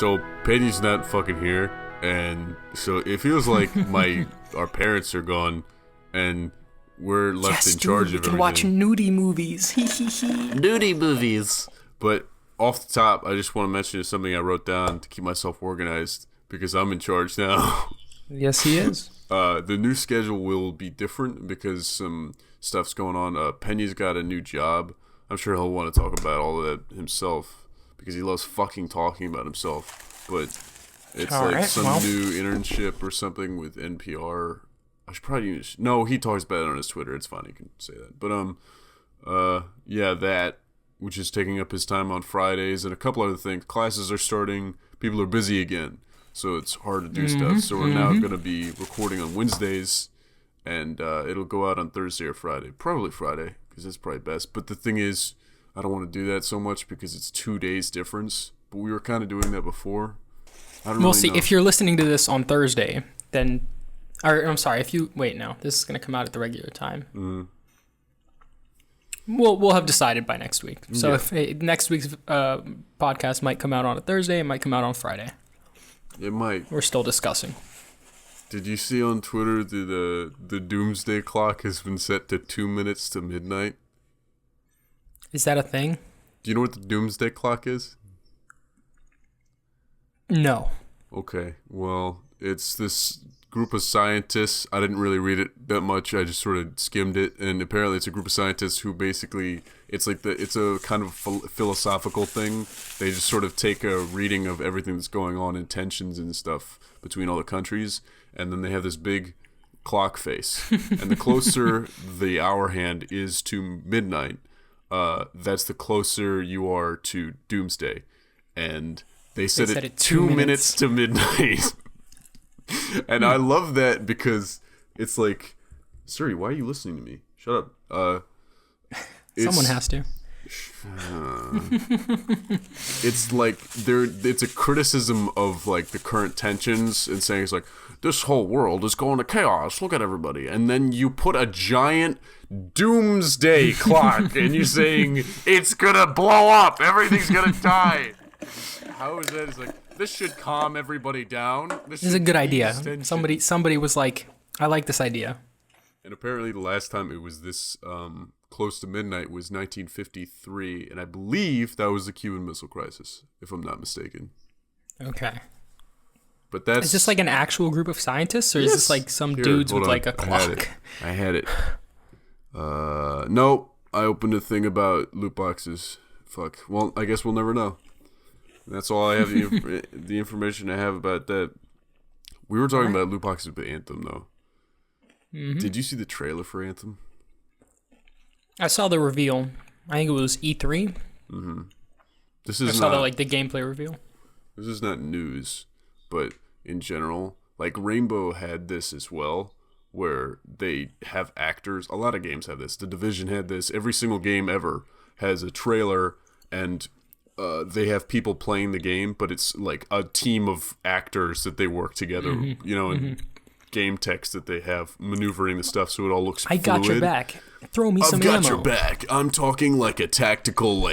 So Penny's not fucking here, and so it feels like our parents are gone, and we're left in charge of everything. We can watch nudie movies. Nudie movies. But off the top, I just want to mention something I wrote down to keep myself organized because I'm in charge now. Yes, he is. The new schedule will be different because some stuff's going on. Penny's got a new job. I'm sure he'll want to talk about all of that himself because he loves fucking talking about himself. But it's new internship or something with NPR. I should probably use... No, he talks about it on his Twitter. It's fine. He can say that. But, that, which is taking up his time on Fridays and a couple other things. Classes are starting. People are busy again. So it's hard to do stuff. So we're now going to be recording on Wednesdays, and it'll go out on Thursday or Friday. Probably Friday, because it's probably best. But the thing is, I don't want to do that so much because it's 2 days difference. But we were kind of doing that before. We'll see. If you're listening to this on Thursday, then... Or, I'm sorry, if you... Wait, no. This is going to come out at the regular time. Mm-hmm. We'll have decided by next week. So if next week's podcast might come out on a Thursday, it might come out on Friday. It might. We're still discussing. Did you see on Twitter the Doomsday Clock has been set to 2 minutes to midnight? Is that a thing? Do you know what the Doomsday Clock is? No. Okay, well, it's this group of scientists. I didn't really read it that much. I just sort of skimmed it, and apparently it's a group of scientists who basically it's a kind of philosophical thing. They just sort of take a reading of everything that's going on and tensions and stuff between all the countries, and then they have this big clock face. And the closer the hour hand is to midnight, that's the closer you are to Doomsday. And they set it 2 minutes to midnight. And I love that because it's like, Siri, why are you listening to me? Shut up. Someone has to. It's like it's a criticism of like the current tensions and saying it's like this whole world is going to chaos. Look at everybody, and then you put a giant doomsday clock and you're saying it's gonna blow up. Everything's gonna die. How is that? It's like this should calm everybody down. This is a good idea. Somebody was like, I like this idea. And apparently the last time it was this close to midnight was 1953, and I believe that was the Cuban Missile Crisis, if I'm not mistaken. Okay. But that's... Is this like an actual group of scientists, or is this like some dudes with like a clock? I had it. Nope. I opened a thing about loot boxes. Fuck. Well, I guess we'll never know. That's all I have, the information I have about that. We were talking about loot boxes with Anthem, though. Mm-hmm. Did you see the trailer for Anthem? I saw the reveal. I think it was E3. Mm-hmm. I saw the gameplay reveal. This is not news, but in general, like Rainbow had this as well, where they have actors. A lot of games have this. The Division had this. Every single game ever has a trailer, and they have people playing the game, but it's like a team of actors that they work together, and game text that they have maneuvering the stuff so it all looks fluid. I got your back. Throw me some ammo. I've got your back. I'm talking like a tactical,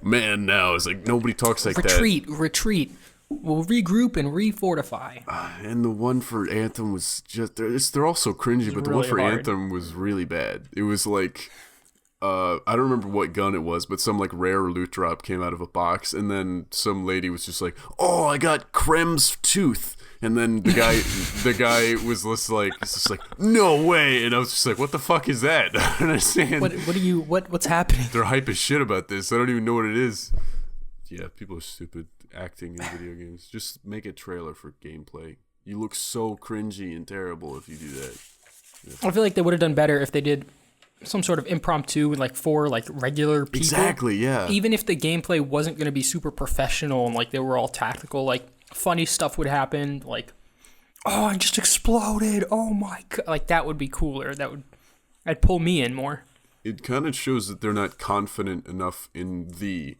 man now. It's like nobody talks like Retreat. We'll regroup and refortify. And the one for Anthem was just... They're all so cringy, but the one for Anthem was really bad. It was like... I don't remember what gun it was, but some like rare loot drop came out of a box, and then some lady was just like, "Oh, I got Krem's tooth," and then the guy was just like, "No way!" And I was just like, "What the fuck is that?" I don't understand. What's happening? They're hype as shit about this. I don't even know what it is. Yeah, people are stupid acting in video games. Just make a trailer for gameplay. You look so cringy and terrible if you do that. Yeah. I feel like they would have done better if they did some sort of impromptu with like 4 like regular people. Exactly, yeah. Even if the gameplay wasn't going to be super professional and like they were all tactical, like funny stuff would happen, like, oh, I just exploded. Oh my god. Like that would be cooler. That'd pull me in more. It kind of shows that they're not confident enough in the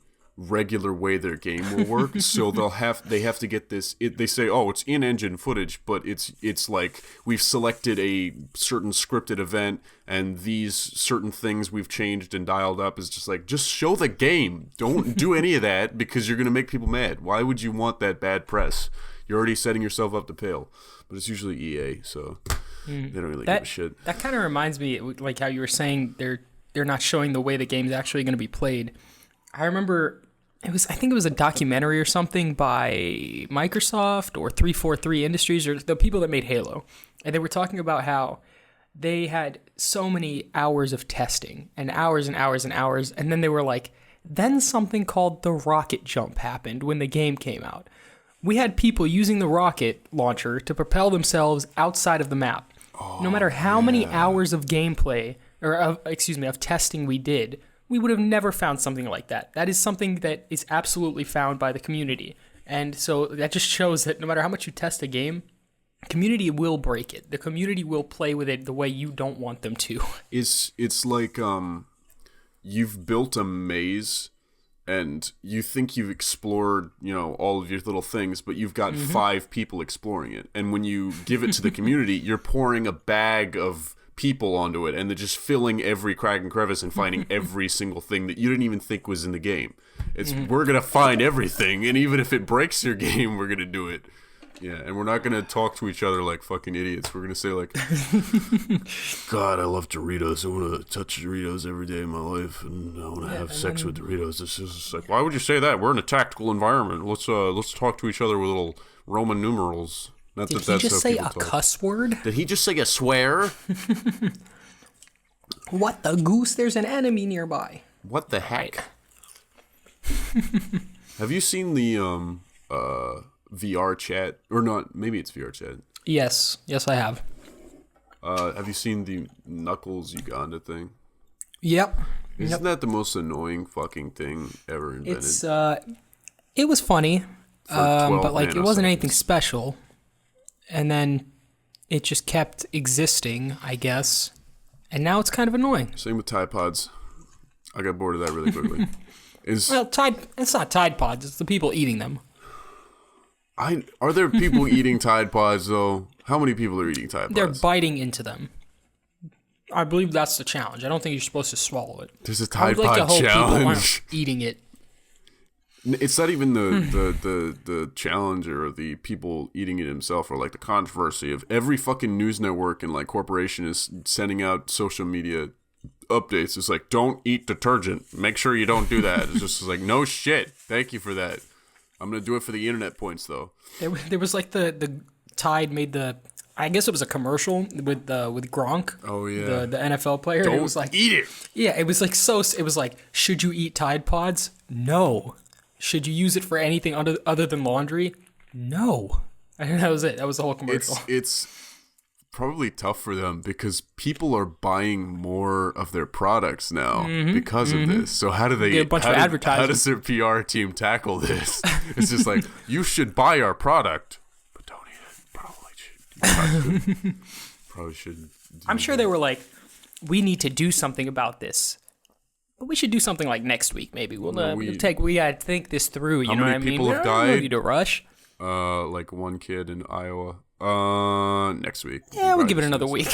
regular way their game will work. So they have to get this. They say, oh, it's in-engine footage, but it's like we've selected a certain scripted event, and these certain things we've changed and dialed up. Is just like, just show the game. Don't do any of that because you're gonna make people mad. Why would you want that bad press? You're already setting yourself up to fail. But it's usually EA, so they don't really give a shit. That kind of reminds me, like how you were saying they're not showing the way the game's actually going to be played. I remember I think it was a documentary or something by Microsoft or 343 Industries, or the people that made Halo, and they were talking about how they had so many hours of testing and hours and hours and hours, and then they were like, then something called the rocket jump happened when the game came out. We had people using the rocket launcher to propel themselves outside of the map. No matter how many hours of gameplay, or of testing we did, we would have never found something like that. That is something that is absolutely found by the community. And so that just shows that no matter how much you test a game, community will break it. The community will play with it the way you don't want them to. It's like you've built a maze, and you think you've explored, all of your little things, but you've got 5 people exploring it. And when you give it to the community, you're pouring a bag of people onto it, and they're just filling every crack and crevice and finding every single thing that you didn't even think was in the game. We're going to find everything, and even if it breaks your game, we're going to do it. Yeah, and we're not going to talk to each other like fucking idiots. We're going to say like, God, I love Doritos. I want to touch Doritos every day of my life, and I want to have sex with Doritos. It's just like, why would you say that? We're in a tactical environment. Let's talk to each other with little Roman numerals. Not Did that he that's just how say people a talk. cuss word? Did he just say a swear? What the goose? There's an enemy nearby. What the heck? Have you seen the VR chat, or not? Maybe it's VR chat. Yes, I have. Have you seen the Knuckles Uganda thing? Yep. Isn't that the most annoying fucking thing ever invented? It was funny, but like it wasn't anything special, and then it just kept existing, I guess, and now it's kind of annoying. Same with Tide Pods. I got bored of that really quickly. It's not Tide Pods. It's the people eating them. Are there people eating Tide Pods, though? How many people are eating Tide Pods? They're biting into them. I believe that's the challenge. I don't think you're supposed to swallow it. There's a Tide Pod challenge. People aren't eating it. It's not even the challenger or the people eating it himself, or like the controversy of every fucking news network and like corporation is sending out social media updates. It's like, don't eat detergent. Make sure you don't do that. It's just like, no shit. Thank you for that. I'm gonna do it for the internet points, though. There was like the Tide made I guess it was a commercial with Gronk. Oh yeah, the NFL player. Don't it was like, eat it. Yeah, it was like it was like, should you eat Tide Pods? No. Should you use it for anything other than laundry? No. And that was it. That was the whole commercial. It's probably tough for them because people are buying more of their products now because of this. So how do they get a bunch of advertising? How does their PR team tackle this? It's just like, you should buy our product, but don't eat it. Probably should. I'm sure they were like, we need to do something about this. But we should do something like next week, maybe. We gotta think this through. You know what I mean? People have died? No need to rush. Like one kid in Iowa. Next week. Yeah, we'll give it another week.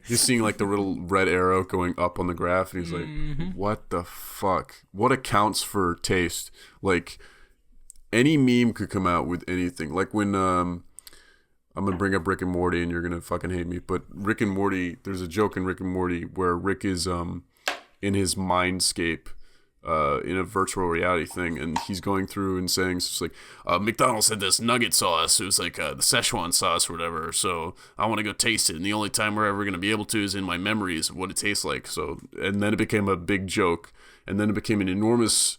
He's seeing like the little red arrow going up on the graph, and he's like, what the fuck? What accounts for taste? Like, any meme could come out with anything. Like when, I'm gonna bring up Rick and Morty, and you're gonna fucking hate me, but Rick and Morty, there's a joke in Rick and Morty where Rick is, in his mindscape, in a virtual reality thing, and he's going through and saying, it's like, McDonald's had this nugget sauce, it was like the Szechuan sauce or whatever, so I want to go taste it, and the only time we're ever going to be able to is in my memories of what it tastes like. So, and then it became a big joke, and then it became an enormous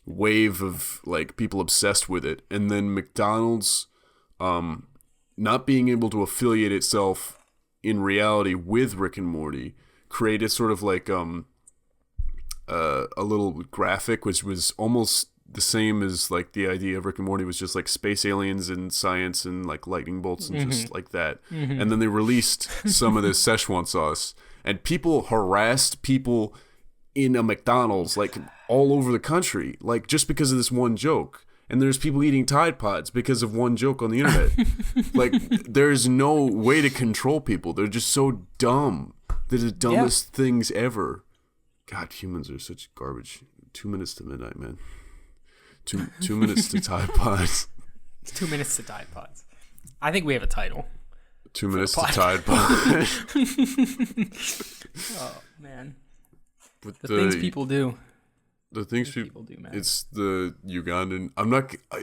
wave of like people obsessed with it, and then McDonald's not being able to affiliate itself in reality with Rick and Morty created sort of like a little graphic which was almost the same as like the idea of Rick and Morty was just like space aliens and science and like lightning bolts and just like that. And then they released some of this Szechuan sauce, and people harassed people in a McDonald's, like all over the country, like just because of this one joke. And there's people eating Tide Pods because of one joke on the internet. Like, there's no way to control people. They're just so dumb. They're the dumbest things ever. God, humans are such garbage. 2 minutes to midnight, man. Two minutes to Tide Pods. 2 minutes to Tide Pods. I think we have a title. 2 minutes to Tide Pods. Oh, man. But the things people do. The things people do, man. It's the Ugandan.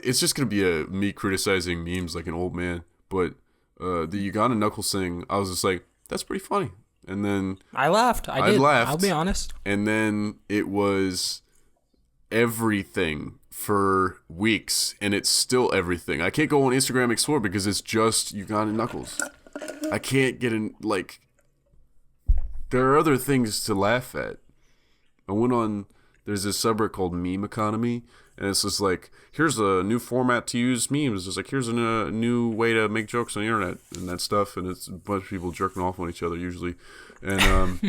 It's just gonna be me criticizing memes like an old man. But the Ugandan knuckles thing, I was just like, that's pretty funny. And then I laughed. I did. I'll be honest. And then it was everything for weeks, and it's still everything. I can't go on Instagram Explore because it's just Ugandan knuckles. I can't get in. Like, there are other things to laugh at. I went on. There's this subreddit called Meme Economy, and it's just like, here's a new format to use memes. It's like, here's a new way to make jokes on the internet and that stuff, and it's a bunch of people jerking off on each other usually. And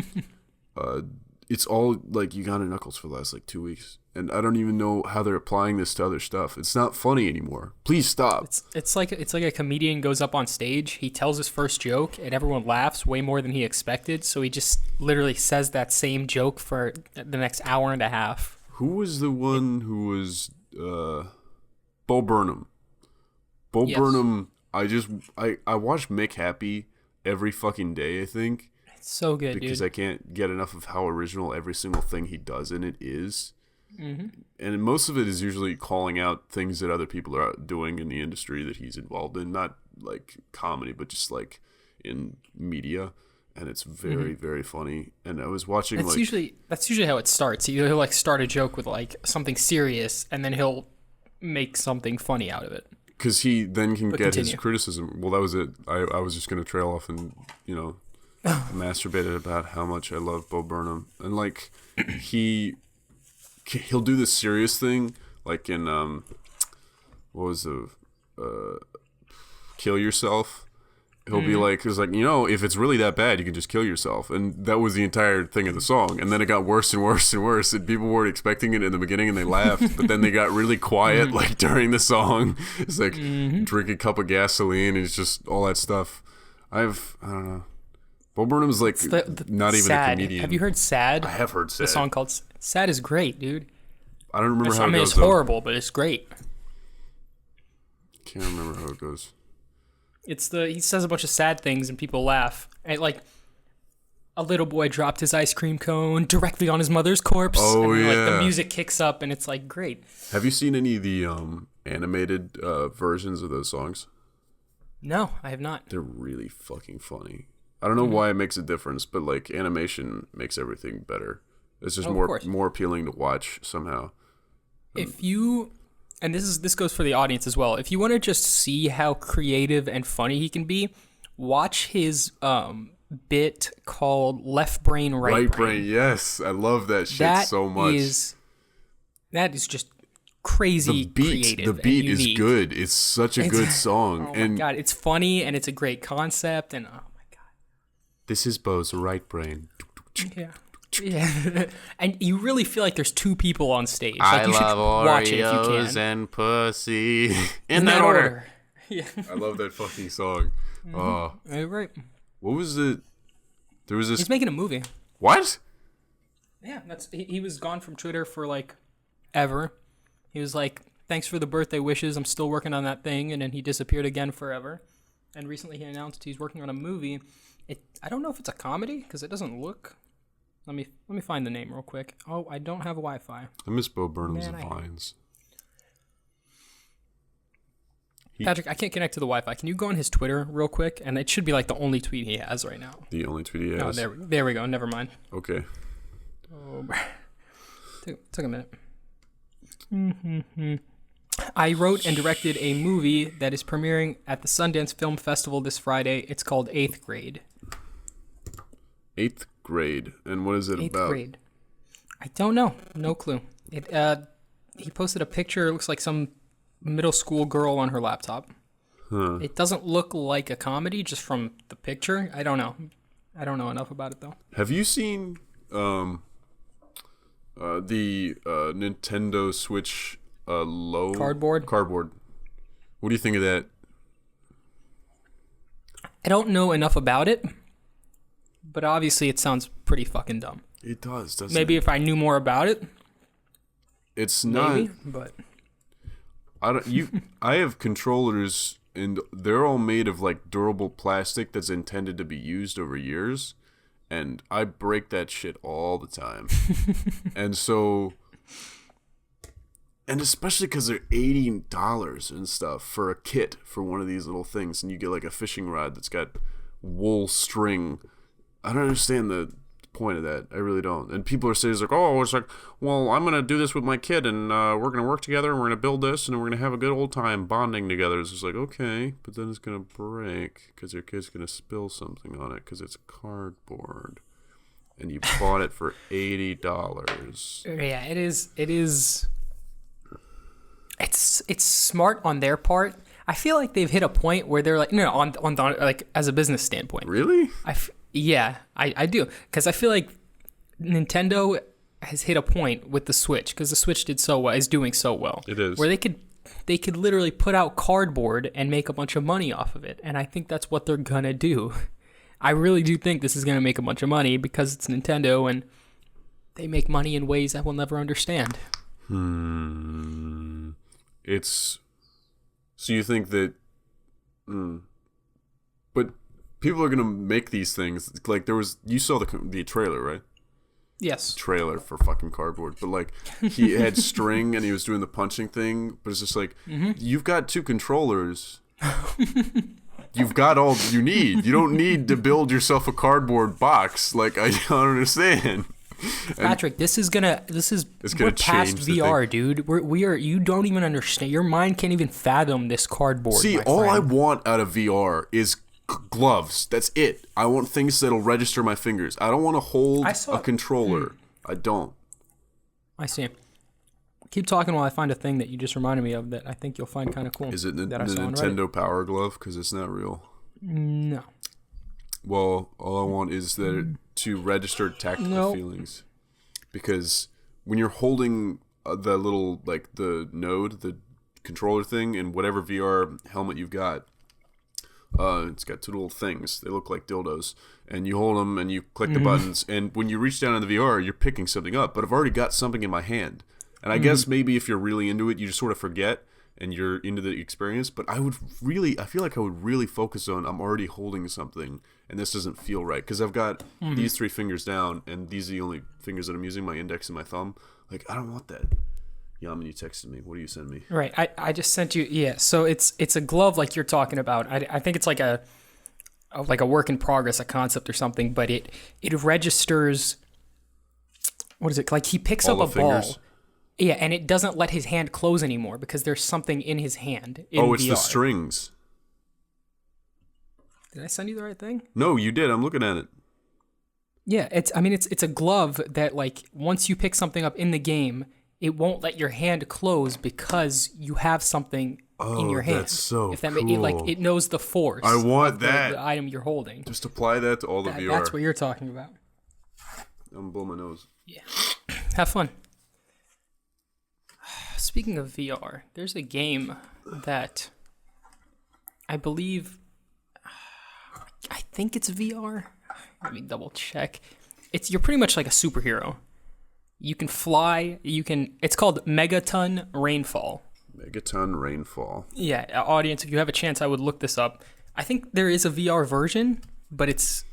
it's all like Uganda Knuckles for the last like 2 weeks, and I don't even know how they're applying this to other stuff. It's not funny anymore. Please stop. It's like a comedian goes up on stage, he tells his first joke, and everyone laughs way more than he expected. So he just literally says that same joke for the next hour and a half. Who was the one who was Bo Burnham? Yes. Burnham. I watch Mick Happy every fucking day. I think. So good, because dude. I can't get enough of how original every single thing he does in it is. Mm-hmm. And most of it is usually calling out things that other people are doing in the industry that he's involved in, not like comedy, but just like in media. And it's very, very funny. And I was watching that's usually how it starts. He'll like start a joke with like something serious, and then he'll make something funny out of it. Because he then can get his criticism. Well, that was it. I was just going to trail off and, masturbated about how much I love Bo Burnham. And like he'll do this serious thing, like in what was the Kill Yourself. He'll be like, if it's really that bad, you can just kill yourself. And that was the entire thing of the song. And then it got worse and worse and worse. And people weren't expecting it in the beginning, and they laughed. But then they got really quiet, like during the song. It's like drink a cup of gasoline, and it's just all that stuff. I don't know. Bo Burnham's like not even Sad. a comedian. Have you heard Sad? I have heard Sad. The song called Sad is great, dude. I don't remember how it goes. It's horrible, but it's great. Can't remember how it goes. He says a bunch of sad things and people laugh. And like a little boy dropped his ice cream cone directly on his mother's corpse. Oh, and then, yeah. like the music kicks up and it's like great. Have you seen any of the animated versions of those songs? No, I have not. They're really fucking funny. I don't know why it makes a difference, but like animation makes everything better. It's just more appealing to watch somehow. If you, and this goes for the audience as well, if you want to just see how creative and funny he can be, watch his bit called Left Brain, Right Brain. Yes, I love that shit so much. That is just crazy creative. The beat is good. It's such a good song. Oh my god, it's funny and it's a great concept, and oh my god. This is Bo's right brain. Yeah. Yeah. And you really feel like there's two people on stage. Like, you should watch it if you can. And pussy. In that order. Yeah. I love that fucking song. Right. What was it? There was this. He's making a movie. What? Yeah, he was gone from Twitter for like ever. He was like, thanks for the birthday wishes. I'm still working on that thing. And then he disappeared again forever. And recently he announced he's working on a movie. I don't know if it's a comedy because it doesn't look. Let me find the name real quick. Oh, I don't have Wi-Fi. I miss Bo Burnham's Vines. Patrick, I can't connect to the Wi-Fi. Can you go on his Twitter real quick? And it should be like the only tweet he has right now. The only tweet he has? Oh, there we go. Never mind. Okay. Oh, took a minute. I wrote and directed a movie that is premiering at the Sundance Film Festival this Friday. It's called 8th Grade. 8th Grade. And what is it about? 8th Grade. I don't know. No clue. He posted a picture. It looks like some middle school girl on her laptop. Huh. It doesn't look like a comedy just from the picture. I don't know. I don't know enough about it, though. Have you seen... The Nintendo Switch low Cardboard. What do you think of that? I don't know enough about it, but obviously it sounds pretty fucking dumb. It does, doesn't Maybe it? if I knew more about it. It's not. Maybe, but I have controllers, and they're all made of like durable plastic that's intended to be used over years, and I break that shit all the time. And so, and especially because they're $80 and stuff for a kit for one of these little things, and you get like a fishing rod that's got wool string. I don't understand the point of that. I really don't. And people are saying, it's like, oh, it's like, well, I'm gonna do this with my kid, and we're gonna work together, and we're gonna build this, and we're gonna have a good old time bonding together. It's just like, okay, but then it's gonna break because your kid's gonna spill something on it because it's cardboard, and you bought it for $80. yeah, it is. It's smart on their part. I feel like they've hit a point where they're like, no, on like as a business standpoint. Really? I do, because I feel like Nintendo has hit a point with the Switch, because the Switch is doing so well. It is. Where they could literally put out cardboard and make a bunch of money off of it, and I think that's what they're gonna do. I really do think this is gonna make a bunch of money because it's Nintendo and they make money in ways I will never understand. It's so you think that, but people are gonna make these things like you saw the trailer, right? Yes. Trailer for fucking cardboard, but like he had string and he was doing the punching thing, but it's just like you've got two controllers. You've got all you need. You don't need to build yourself a cardboard box. Like, I don't understand. Patrick, this is we're past VR, dude. We are. You don't even understand. Your mind can't even fathom this cardboard. See, all I want out of VR is gloves. That's it. I want things that'll register my fingers. I don't want to hold a controller. I don't. I see. Keep talking while I find a thing that you just reminded me of that I think you'll find kind of cool. Is it the Nintendo Power Glove? Because it's not real. No. Well, all I want is to register tactical feelings. Because when you're holding the little, like, the node, the controller thing, and whatever VR helmet you've got, it's got two little things. They look like dildos. And you hold them and you click the buttons. And when you reach down in the VR, you're picking something up. But I've already got something in my hand. And I guess maybe if you're really into it, you just sort of forget and you're into the experience. But I feel like I would really focus on, I'm already holding something and this doesn't feel right. Because I've got these three fingers down and these are the only fingers that I'm using, my index and my thumb. Like, I don't want that. Yaman, you texted me. What do you send me? Right. I just sent you, yeah. So it's a glove like you're talking about. I think it's like a work in progress, a concept or something. But it registers, what is it? Like he picks up a ball. Yeah, and it doesn't let his hand close anymore because there's something in his hand. It's VR. The strings. Did I send you the right thing? No, you did. I'm looking at it. Yeah, it's a glove that, like, once you pick something up in the game, it won't let your hand close because you have something in your hand. That's so if that cool. It knows the force. I want that. The item you're holding. Just apply that to all the VR. That's what you're talking about. I'm blowing my nose. Yeah. Have fun. Speaking of VR, there's a game that I think it's VR. Let me double check. You're pretty much like a superhero. You can fly. It's called Megaton Rainfall. Megaton Rainfall. Yeah, audience, if you have a chance, I would look this up. I think there is a VR version, but it's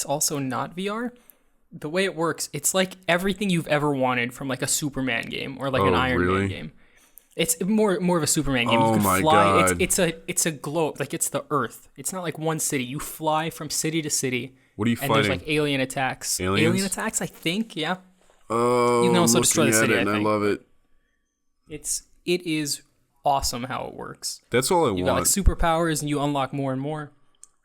also not VR. The way it works, it's like everything you've ever wanted from like a Superman game or like an Iron Man game. It's more of a Superman game. You can fly. God. It's a globe, like it's the Earth. It's not like one city. You fly from city to city. What are you fighting? And there's like alien attacks. Aliens? Alien attacks, I think. Yeah. Oh, you can also destroy the city. I love it. It is awesome how it works. That's all I want. You got like superpowers, and you unlock more and more.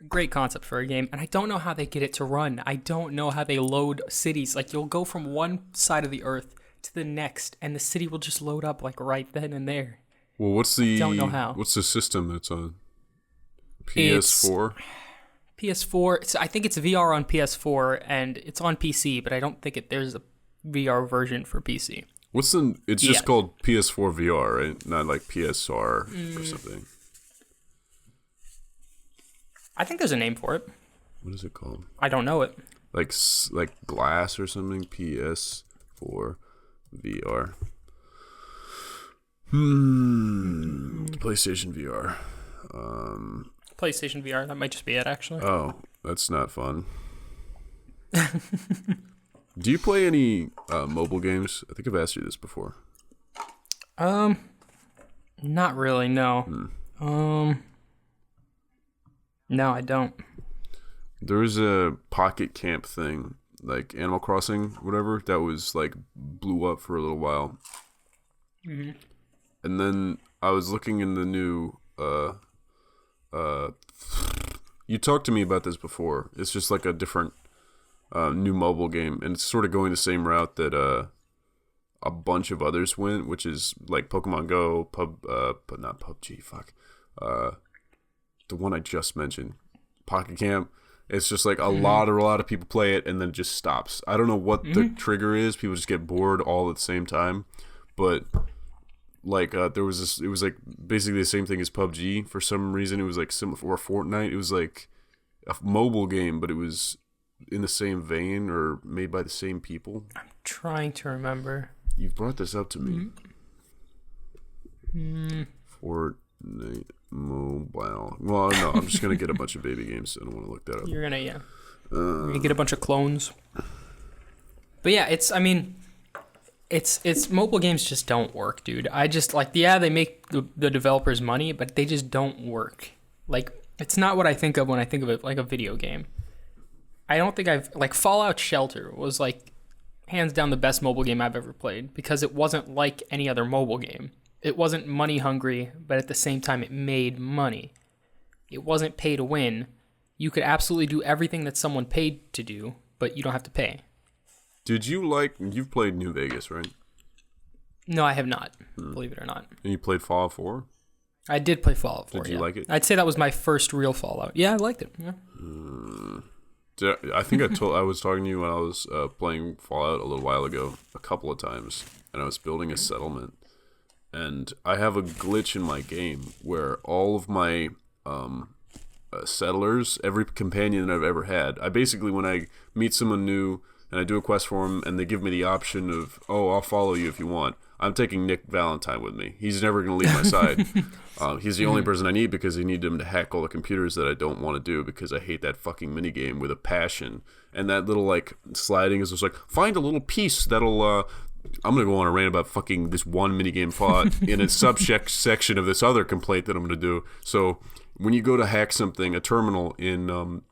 Great concept for a game, and I don't know how they get it to run. I don't know how they load cities. Like, you'll go from one side of the Earth to the next, and the city will just load up like right then and there. Well, don't know how. What's the system that's on? PS4? PS4. I think it's VR on PS4, and it's on PC, but I don't think there's a VR version for PC. It's just called PS4 VR, right? Not like PSR or something. I think there's a name for it. What is it called? I don't know it. Like glass or something? PS4 VR. PlayStation VR. PlayStation VR, that might just be it, actually. Oh, that's not fun. Do you play any mobile games? I think I've asked you this before. Not really, no. No, I don't. There was a Pocket Camp thing, like Animal Crossing, whatever, that was like blew up for a little while. Mm-hmm. And then I was looking in the new you talked to me about this before. It's just like a different new mobile game, and it's sort of going the same route that a bunch of others went, which is like Pokemon Go, but not PUBG, the one I just mentioned, Pocket Camp. It's just like a lot of people play it and then it just stops. I don't know what the trigger is. People just get bored all at the same time, but like there was this. It was like basically the same thing as PUBG. For some reason, it was like similar, or Fortnite. It was like a mobile game, but it was in the same vein or made by the same people. I'm trying to remember. You brought this up to me. Fortnite mobile. Well, no, I'm just gonna get a bunch of baby games. I don't want to look that up. You're gonna get a bunch of clones. But yeah, it's mobile games just don't work, dude. I just they make the developers money, but they just don't work. Like, it's not what I think of when I think of it like a video game. I don't think Fallout Shelter was like hands down the best mobile game I've ever played, because it wasn't like any other mobile game. It wasn't money hungry, but at the same time it made money. It wasn't pay to win. You could absolutely do everything that someone paid to do, but you don't have to pay. You've played New Vegas, right? No, I have not, believe it or not. And you played Fallout 4? I did play Fallout 4, Did you like it? I'd say that was my first real Fallout. Yeah, I liked it. Yeah. I think I was talking to you when I was playing Fallout a little while ago, a couple of times, and I was building a settlement. And I have a glitch in my game where all of my settlers, every companion that I've ever had, I basically, when I meet someone new and I do a quest for them and they give me the option of, oh, I'll follow you if you want, I'm taking Nick Valentine with me. He's never going to leave my side. He's the only person I need because I need him to hack all the computers that I don't want to do because I hate that fucking minigame with a passion. And that little, like, sliding is just like, find a little piece that'll... I'm going to go on a rant about fucking this one minigame Fallout in a section of this other complaint that I'm going to do. So when you go to hack something, a terminal in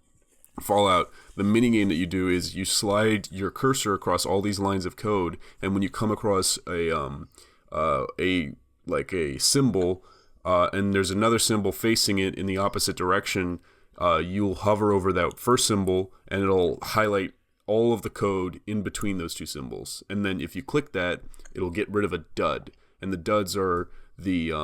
Fallout, the minigame that you do is you slide your cursor across all these lines of code, and when you come across a symbol, and there's another symbol facing it in the opposite direction, you'll hover over that first symbol, and it'll highlight all of the code in between those two symbols. And then if you click that, it'll get rid of a dud. And the duds are the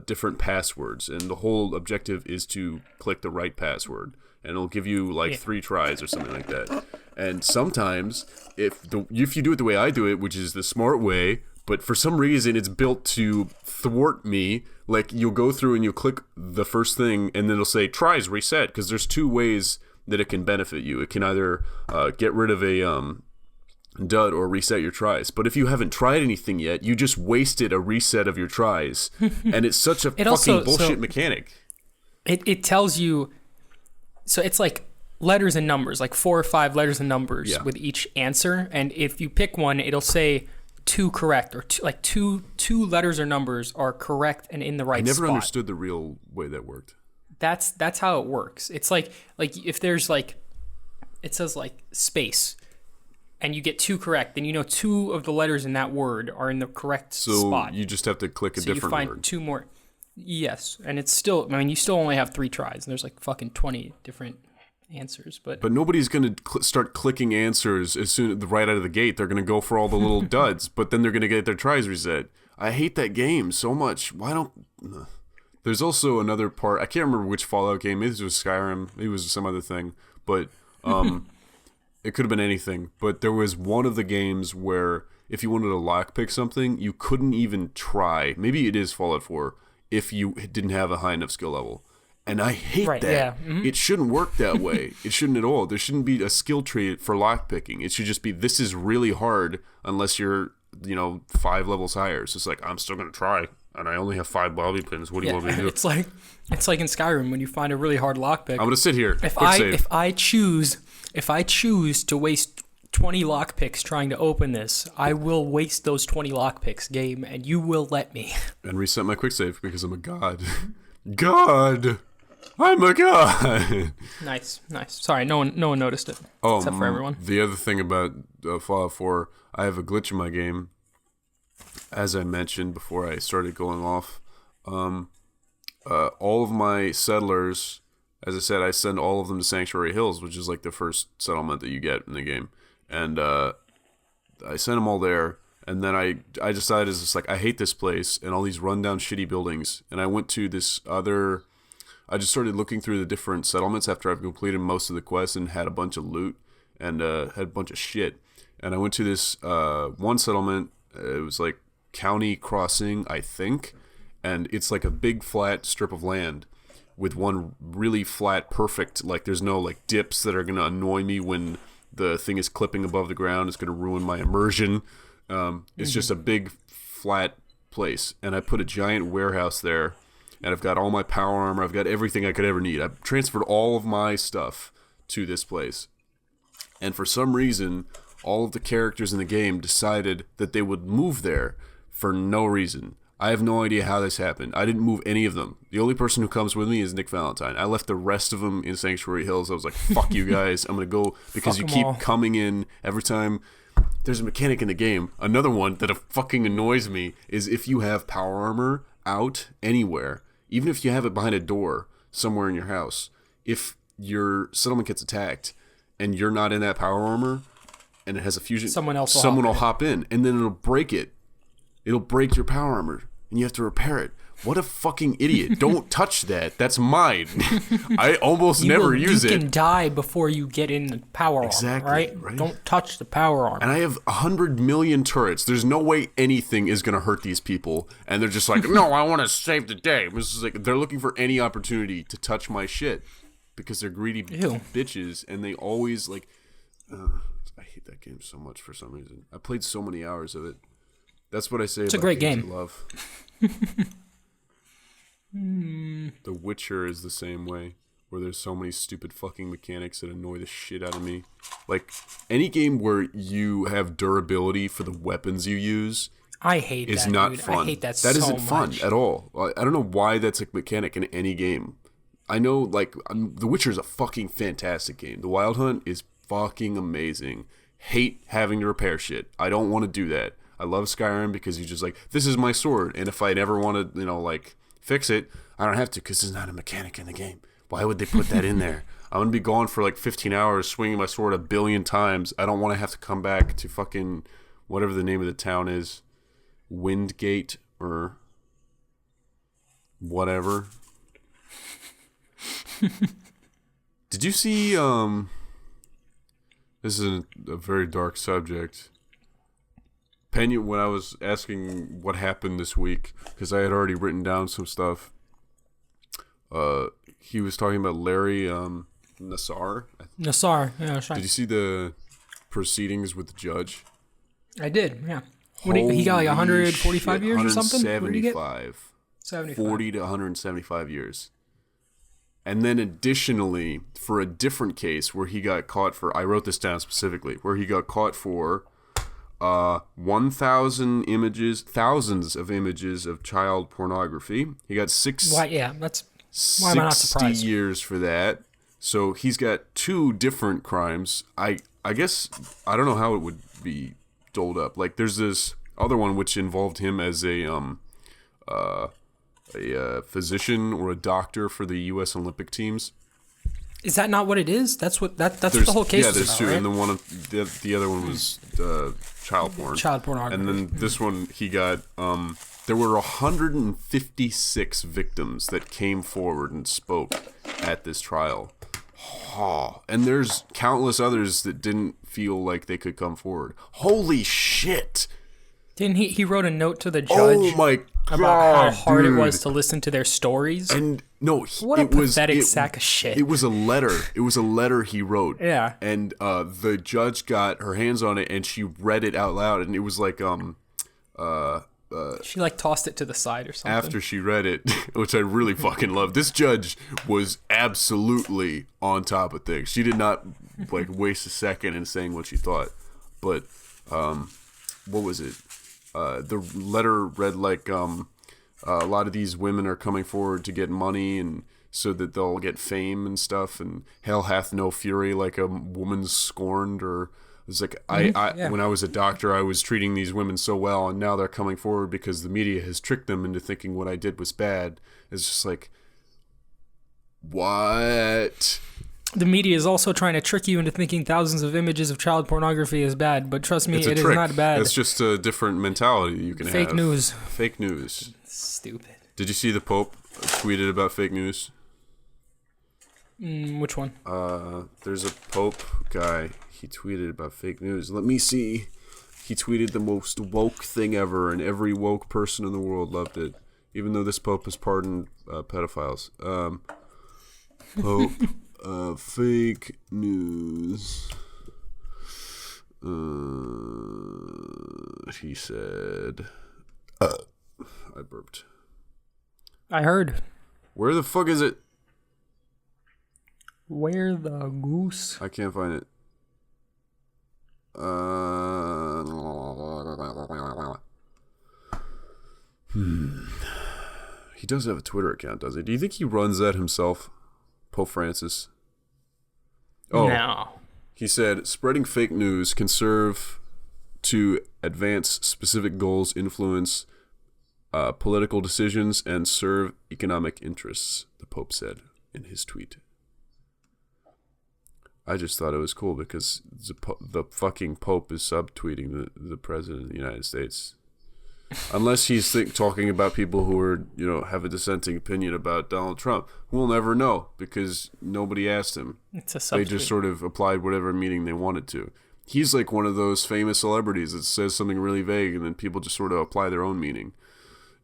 different passwords. And the whole objective is to click the right password. And it'll give you 3 tries or something like that. And sometimes, if you do it the way I do it, which is the smart way, but for some reason it's built to thwart me, like you'll go through and you'll click the first thing and then it'll say tries reset, because there's 2 ways that it can benefit you. It can either get rid of a dud or reset your tries. But if you haven't tried anything yet, you just wasted a reset of your tries. And it's such a fucking bullshit mechanic. It tells you... So it's like letters and numbers, like 4 or 5 letters and numbers with each answer. And if you pick one, it'll say 2 correct, or two letters or numbers are correct and in the right spot. I never understood the real way that worked. That's how it works. It's like if there's it says space, and you get 2 correct, then 2 of the letters in that word are in the correct spot. So you just have to click a different word. So you find 2 more. Yes, and it's still. I mean, you still only have 3 tries, and there's fucking 20 different answers. But nobody's gonna start clicking answers as soon right out of the gate. They're gonna go for all the little duds, but then they're gonna get their tries reset. I hate that game so much. Why don't? There's also another part. I can't remember which Fallout game. Maybe it was Skyrim. Maybe it was some other thing. But It could have been anything, but there was one of the games where if you wanted to lockpick something, you couldn't even try. Maybe it is Fallout 4 if you didn't have a high enough skill level. And I hate that. Yeah. Mm-hmm. It shouldn't work that way. It shouldn't at all. There shouldn't be a skill tree for lockpicking. It should just be, this is really hard unless you're, 5 levels higher. So it's like, I'm still going to try. And I only have 5 bobby pins. What do you want me to do? It's like in Skyrim when you find a really hard lockpick. I'm going to sit here. If I choose to waste 20 lockpicks trying to open this, I will waste those 20 lockpicks, game, and you will let me. And reset my quick save because I'm a god. God! I'm a god! Nice. Sorry, no one noticed it. Except for everyone. The other thing about Fallout 4, I have a glitch in my game. As I mentioned before I started going off, all of my settlers, as I said, I send all of them to Sanctuary Hills, which is like the first settlement that you get in the game. And I sent them all there, and then I decided, it's just like, I hate this place and all these rundown shitty buildings. And I went to this other... I just started looking through the different settlements after I've completed most of the quests and had a bunch of loot and had a bunch of shit. And I went to this one settlement. It was like County Crossing, I think. And it's like a big flat strip of land with one really flat, perfect, like there's no like dips that are going to annoy me when the thing is clipping above the ground. It's going to ruin my immersion. It's just a big flat place. And I put a giant warehouse there. And I've got all my power armor. I've got everything I could ever need. I've transferred all of my stuff to this place. And for some reason, all of the characters in the game decided that they would move there for no reason. I have no idea how this happened. I didn't move any of them. The only person who comes with me is Nick Valentine. I left the rest of them in Sanctuary Hills. I was like, fuck you guys. I'm going to go because you keep coming in every time. There's a mechanic in the game. Another one that fucking annoys me is if you have power armor out anywhere, even if you have it behind a door somewhere in your house, if your settlement gets attacked and you're not in that power armor and it has a fusion, someone will hop in and then it'll break it. It'll break your power armor and you have to repair it. What a fucking idiot. Don't touch that. That's mine. I almost never use it. You can die before you get in the power armor, right? Don't touch the power armor. And I have 100 million turrets. There's no way anything is going to hurt these people. And they're just like, no, I want to save the day. It's just like, they're looking for any opportunity to touch my shit because they're greedy bitches. And they always like... I hate that game so much for some reason. I played so many hours of it. That's what I say it's about a great games game. I love. The Witcher is the same way, where there's so many stupid fucking mechanics that annoy the shit out of me. Like, any game where you have durability for the weapons you use is not fun. I hate that so much. That isn't fun at all. I don't know why that's a mechanic in any game. I know, like, The Witcher is a fucking fantastic game. The Wild Hunt is fucking amazing. Hate having to repair shit. I don't want to do that. I love Skyrim because you just like, this is my sword, and if I never want to, fix it, I don't have to because there's not a mechanic in the game. Why would they put that in there? I'm going to be gone for like 15 hours swinging my sword 1 billion times. I don't want to have to come back to fucking whatever the name of the town is. Windgate or whatever. Did you see, this is a very dark subject. Pena, when I was asking what happened this week, because I had already written down some stuff, he was talking about Larry Nassar. Nassar, yeah, that's right. Did you see the proceedings with the judge? I did, yeah. He got like 145 years or something? 175. 40 to 175 years. And then additionally, for a different case where he got caught for, I wrote this down specifically, where he got caught for 1,000 images, thousands of images of child pornography. He got why am I not surprised? 60 years for that. So he's got 2 different crimes. I guess, I don't know how it would be doled up. Like, there's this other one which involved him as a physician or a doctor for the U.S. Olympic teams. Is that not what it is? That's what the whole case was about, there's 2, right? and the other one was child porn. Child pornography. And then this one, he got, there were 156 victims that came forward and spoke at this trial. And there's countless others that didn't feel like they could come forward. Holy shit! Didn't he wrote a note to the judge? Oh my god, about how hard dude. it was to listen to their stories. And no, what a pathetic sack of shit. It was a letter. It was a letter he wrote. Yeah. And the judge got her hands on it and she read it out loud, and it was like she like tossed it to the side or something. After she read it, which I really fucking love. This judge was absolutely on top of things. She did not like waste a second in saying what she thought. But what was it? The letter read like a lot of these women are coming forward to get money and so that they'll get fame and stuff, and hell hath no fury like a woman scorned. Or it's like when I was a doctor, I was treating these women so well, and now they're coming forward because the media has tricked them into thinking what I did was bad. It's just like, what? The media is also trying to trick you into thinking thousands of images of child pornography is bad, but trust me, it is not bad. It's just a different mentality you can have. Fake news. Fake news. Stupid. Did you see the Pope tweeted about fake news? Which one? There's a Pope guy. He tweeted about fake news. Let me see. He tweeted the most woke thing ever, and every woke person in the world loved it, even though this Pope has pardoned pedophiles. Pope. Fake news. He said. I burped. I heard. Where the fuck is it? Where the goose? I can't find it. He does have a Twitter account, does he? Do you think he runs that himself? Pope Francis. Oh, no. He said, spreading fake news can serve to advance specific goals, influence political decisions, and serve economic interests, the Pope said in his tweet. I just thought it was cool because the fucking Pope is subtweeting the President of the United States. Unless he's talking about people who are, have a dissenting opinion about Donald Trump. We'll never know because nobody asked him. It's a subtweet. They just sort of applied whatever meaning they wanted to. He's like one of those famous celebrities that says something really vague and then people just sort of apply their own meaning.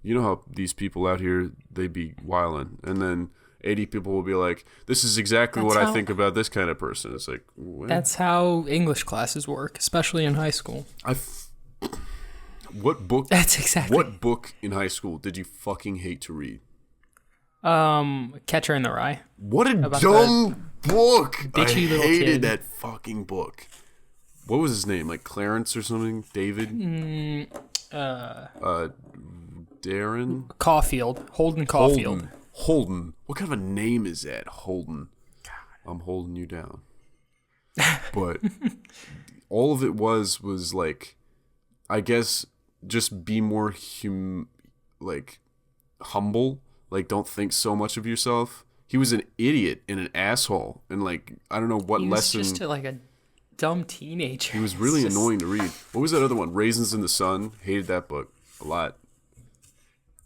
You know how these people out here, they be wildin'. And then 80 people will be like, this is exactly what I think about this kind of person. It's like, what? That's how English classes work, especially in high school. What book? That's exactly. What book in high school did you fucking hate to read? Catcher in the Rye. What a dumb book! I little hated kid. that fucking book. What was his name? Like Clarence or something? David? Darren? Caulfield. Holden Caulfield. Holden. What kind of a name is that? Holden. I'm holding you down. But all of it was like, I guess, just be more humble. Like, don't think so much of yourself. He was an idiot and an asshole, and like, I don't know what lesson. He was just like a dumb teenager. He was really annoying to read. What was that other one? Raisins in the Sun. Hated that book a lot.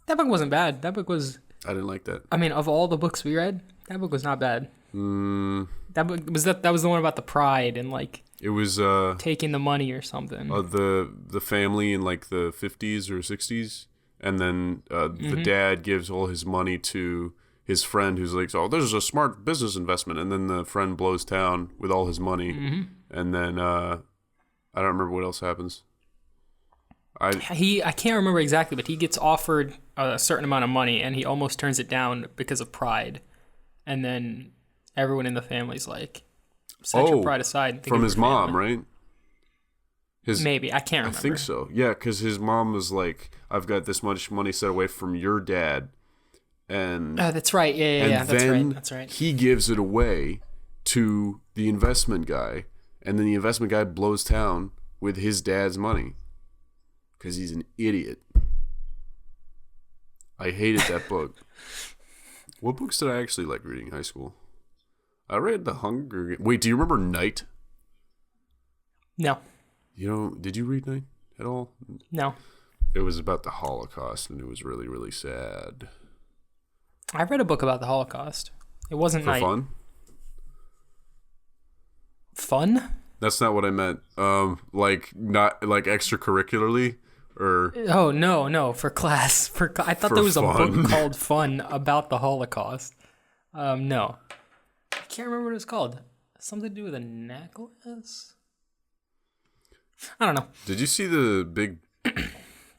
That book wasn't bad. That book was. I didn't like that. I mean, of all the books we read, that book was not bad. That book was that was the one about the pride and like. It was taking the money or something. The family in like the 50s or 60s, and then the dad gives all his money to his friend who's like, oh, this is a smart business investment, and then the friend blows town with all his money, and then I don't remember what else happens. I can't remember exactly, but he gets offered a certain amount of money and he almost turns it down because of pride, and then everyone in the family's like, set your pride aside. And think from of his your mom, family. right? Maybe I can't remember. I think so. Yeah, because his mom was like, "I've got this much money set away from your dad," and that's right. Yeah. That's right. He gives it away to the investment guy, and then the investment guy blows town with his dad's money because he's an idiot. I hated that book. What books did I actually like reading in high school? I read The Hunger Games. Wait, do you remember Night? No. Did you read Night at all? No. It was about the Holocaust, and it was really, really sad. I read a book about the Holocaust. It wasn't For Night. fun? fun? That's not what I meant. Like not like extracurricularly or. Oh no, for class. I thought For there was fun. a book called Fun about the Holocaust. No, I can't remember what it was called. Something to do with a necklace. I don't know. Did you see the big?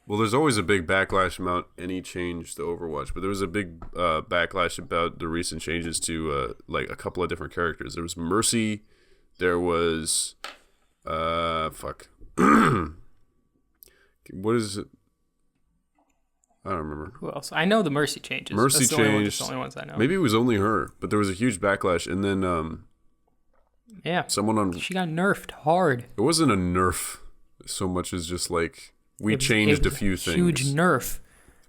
Well, there's always a big backlash about any change to Overwatch, but there was a big backlash about the recent changes to like a couple of different characters. There was Mercy. There was, fuck. What is it? I don't remember. Who else? I know the Mercy changes. Mercy That's changed. the only ones I know. Maybe it was only her, but there was a huge backlash, and then Yeah. someone on. She got nerfed hard. It wasn't a nerf so much as just like we It was changed a few things. Huge nerf.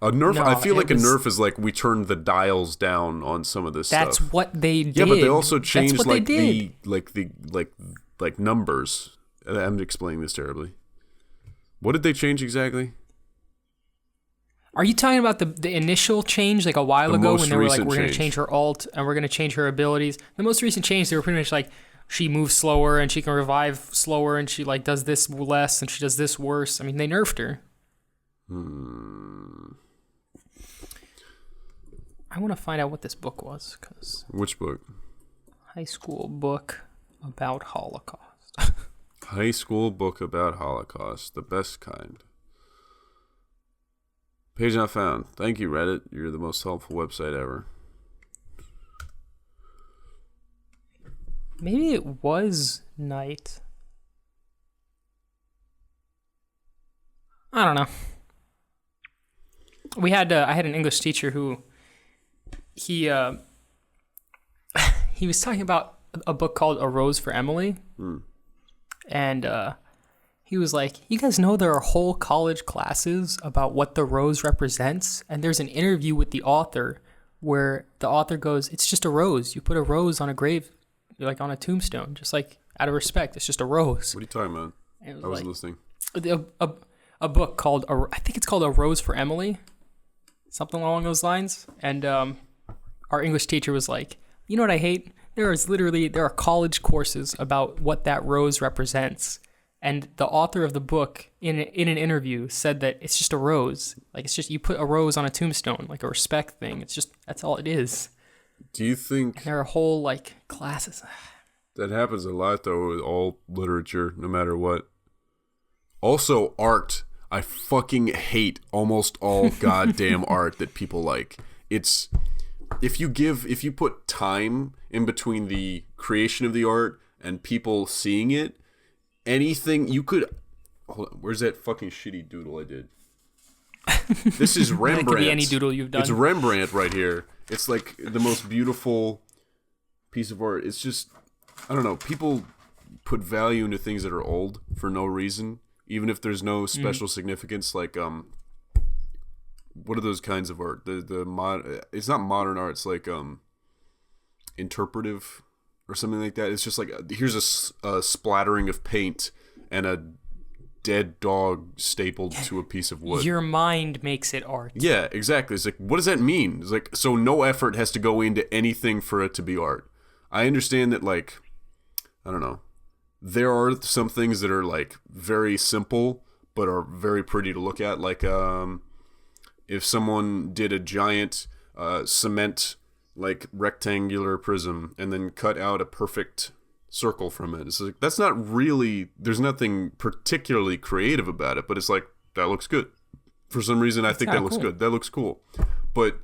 A nerf. No, I feel it like was- a nerf is like we turned the dials down on some of this That's stuff. what they did. Yeah, but they also That's changed what like they the like numbers. I'm explaining this terribly. What did they change exactly? Are you talking about the initial change like a while The ago most when they were like, recent we're going to change. change her alt and we're going to change her abilities? The most recent change, they were pretty much like, she moves slower and she can revive slower and she like does this less and she does this worse. I mean, they nerfed her. I want to find out what this book was because Which book? high school book about Holocaust. High school book about Holocaust, the best kind. Page not found. Thank you, Reddit. You're the most helpful website ever. Maybe it was night. I don't know. I had an English teacher who he was talking about a book called A Rose for Emily. And he was like, you guys know there are whole college classes about what the rose represents? And there's an interview with the author where the author goes, it's just a rose. You put a rose on a grave, like on a tombstone, just like out of respect. It's just a rose. What are you talking about? And it I was wasn't like, listening. a book called, I think it's called A Rose for Emily, something along those lines. And our English teacher was like, you know what I hate? There are college courses about what that rose represents. And the author of the book in an interview said that it's just a rose. Like, it's just, you put a rose on a tombstone, like a respect thing. It's just, that's all it is. Do you think And there are whole, like, classes. that happens a lot, though, with all literature, no matter what? Also, art. I fucking hate almost all goddamn art that people like. It's... If you put time in between the creation of the art and people seeing it, anything you could... Hold on, where's that fucking shitty doodle I did? This is Rembrandt. It could be any doodle you've done. It's Rembrandt right here. It's like the most beautiful piece of art. It's just, I don't know, people put value into things that are old for no reason, even if there's no special significance. Like, what are those kinds of art? It's not modern art. It's like interpretive or something like that. It's just like here's a splattering of paint and a dead dog stapled to a piece of wood. Your mind makes it art. Yeah, exactly. It's like, what does that mean? It's like, so no effort has to go into anything for it to be art. I understand that, like, I don't know. There are some things that are like very simple but are very pretty to look at. Like, if someone did a giant cement like rectangular prism and then cut out a perfect circle from it, it's like, that's not really, there's nothing particularly creative about it, but it's like, that looks good. For some reason, I think that looks good. That looks cool. But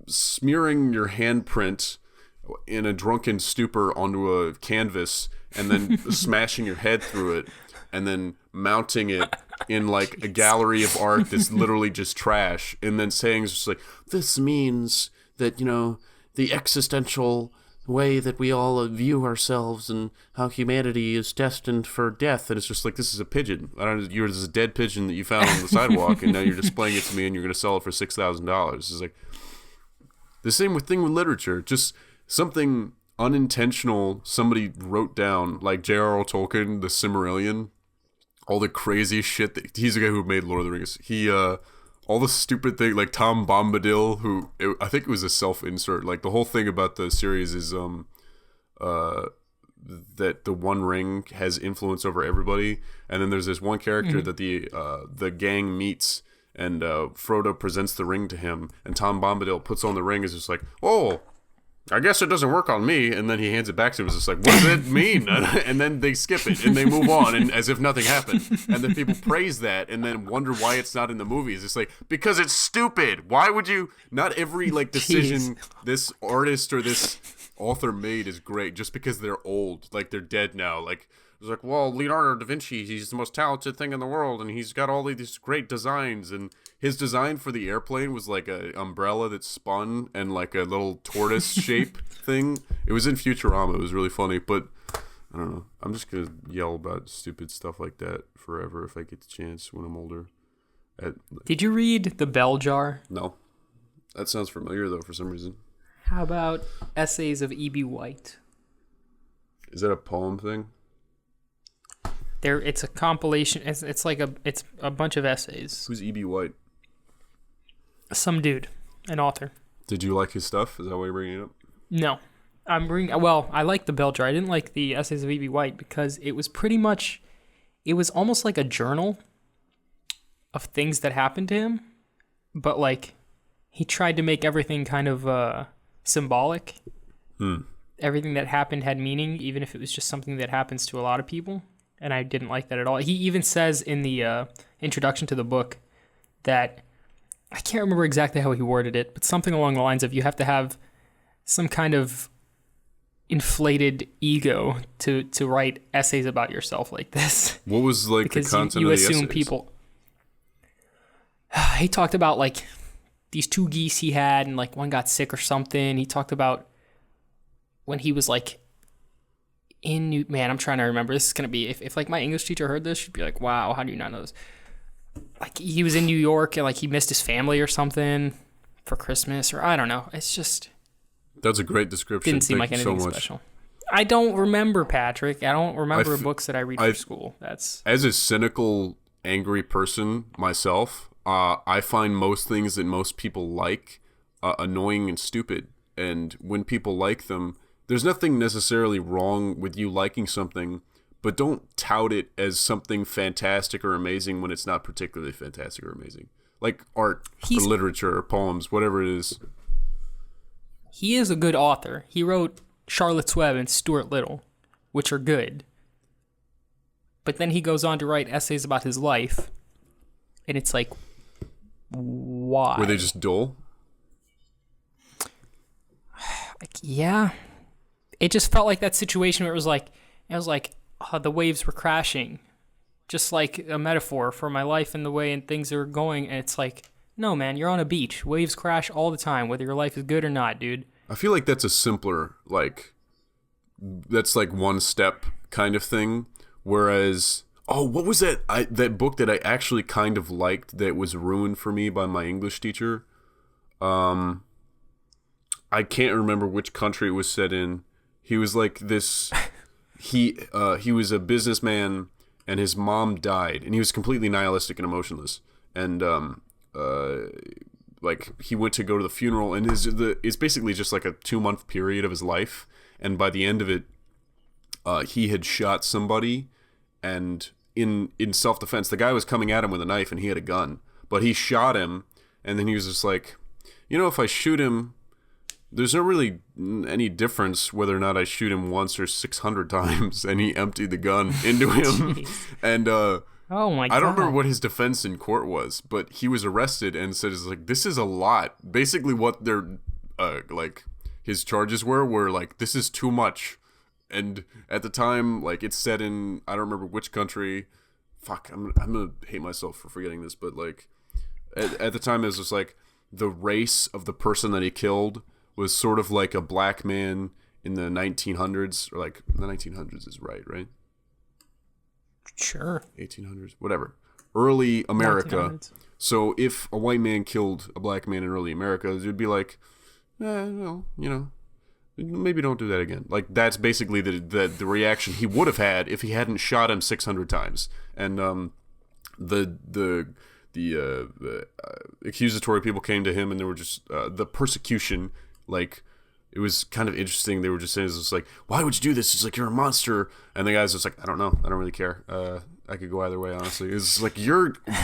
smearing your handprint in a drunken stupor onto a canvas and then smashing your head through it and then mounting it in like a gallery of art that's literally just trash, and then saying just like, this means that, you know, the existential way that we all view ourselves and how humanity is destined for death. And it's just like, this is a pigeon. You're this dead pigeon that you found on the sidewalk, and now you're displaying it to me and you're going to sell it for $6,000. It's like the same thing with literature. Just something unintentional somebody wrote down, like J.R.R. Tolkien, the Silmarillion, all the crazy shit that he's the guy who made Lord of the Rings. He all the stupid thing, like Tom Bombadil, I think it was a self-insert. Like the whole thing about the series is the that the One Ring has influence over everybody. And then there's this one character that the gang meets, and Frodo presents the ring to him, and Tom Bombadil puts on the ring, is just like, oh, I guess it doesn't work on me, and then he hands it back to him. It's just like, what does it mean? And then they skip it and they move on, and as if nothing happened. And then people praise that, and then wonder why it's not in the movies. It's like, because it's stupid. Why would you? Not every decision this artist or this author made is great just because they're old, like they're dead now. Like it's like, well, Leonardo da Vinci, he's the most talented thing in the world, and he's got all these great designs, and his design for the airplane was like an umbrella that spun and like a little tortoise shape thing. It was in Futurama. It was really funny, but I don't know. I'm just gonna yell about stupid stuff like that forever if I get the chance when I'm older. Did you read The Bell Jar? No. That sounds familiar though for some reason. How about Essays of E.B. White? Is that a poem thing? It's a compilation. It's a bunch of essays. Who's E.B. White? Some dude, an author. Did you like his stuff? Is that why you're bringing it up? No. I like The Bell Jar. I didn't like the Essays of E.B. White because it was almost like a journal of things that happened to him, but like he tried to make everything kind of symbolic. Everything that happened had meaning, even if it was just something that happens to a lot of people, and I didn't like that at all. He even says in the introduction to the book that, I can't remember exactly how he worded it, but something along the lines of you have to have some kind of inflated ego to write essays about yourself like this. What was like because the content you of the assume essays? People. He talked about like these two geese he had, and like one got sick or something. He talked about when he was like I'm trying to remember. This is gonna be if like my English teacher heard this, she'd be like, "Wow, how do you not know this?" Like he was in New York and like he missed his family or something for Christmas, or I don't know. It's just that's a great description. Didn't seem Thank like you anything so much. special. I don't remember, Patrick. I don't remember books that I read for school. That's as a cynical, angry person myself. I find most things that most people like annoying and stupid, and when people like them, there's nothing necessarily wrong with you liking something, but don't tout it as something fantastic or amazing when it's not particularly fantastic or amazing. Like art or literature or poems, whatever it is. He is a good author. He wrote Charlotte's Web and Stuart Little, which are good. But then he goes on to write essays about his life, and it's like, why? Were they just dull? Like, yeah. It just felt like that situation where it was like the waves were crashing, just like a metaphor for my life and the way and things are going. And it's like, no, man, you're on a beach. Waves crash all the time, whether your life is good or not, dude. I feel like that's a simpler, that's like one step kind of thing. Whereas, what was that? That book that I actually kind of liked that was ruined for me by my English teacher. I can't remember which country it was set in. He was like this. He was a businessman, and his mom died, and he was completely nihilistic and emotionless. And he went to go to the funeral, and it's basically just like a 2-month period of his life. And by the end of it, he had shot somebody, and in self-defense, the guy was coming at him with a knife, and he had a gun, but he shot him, and then he was just like, if I shoot him, there's not really any difference whether or not I shoot him once or 600 times. And he emptied the gun into him. And oh my God. I don't remember what his defense in court was, but he was arrested and said, this is a lot. Basically what their his charges were like, this is too much. And at the time, like, it's set in, I don't remember which country. Fuck, I'm gonna hate myself for forgetting this, but like at the time it was just like the race of the person that he killed was sort of like a black man in the 1900s, or like the 1900s is right? Sure. 1800s, whatever. Early America. 1900s. So if a white man killed a black man in early America, it would be like, well, maybe don't do that again. Like, that's basically the reaction he would have had if he hadn't shot him 600 times. And the accusatory people came to him, and they were just the persecution, like, it was kind of interesting. They were just saying, it's just like, why would you do this? It's like, you're a monster. And the guy's just like, I don't know. I don't really care. I could go either way, honestly. It's like,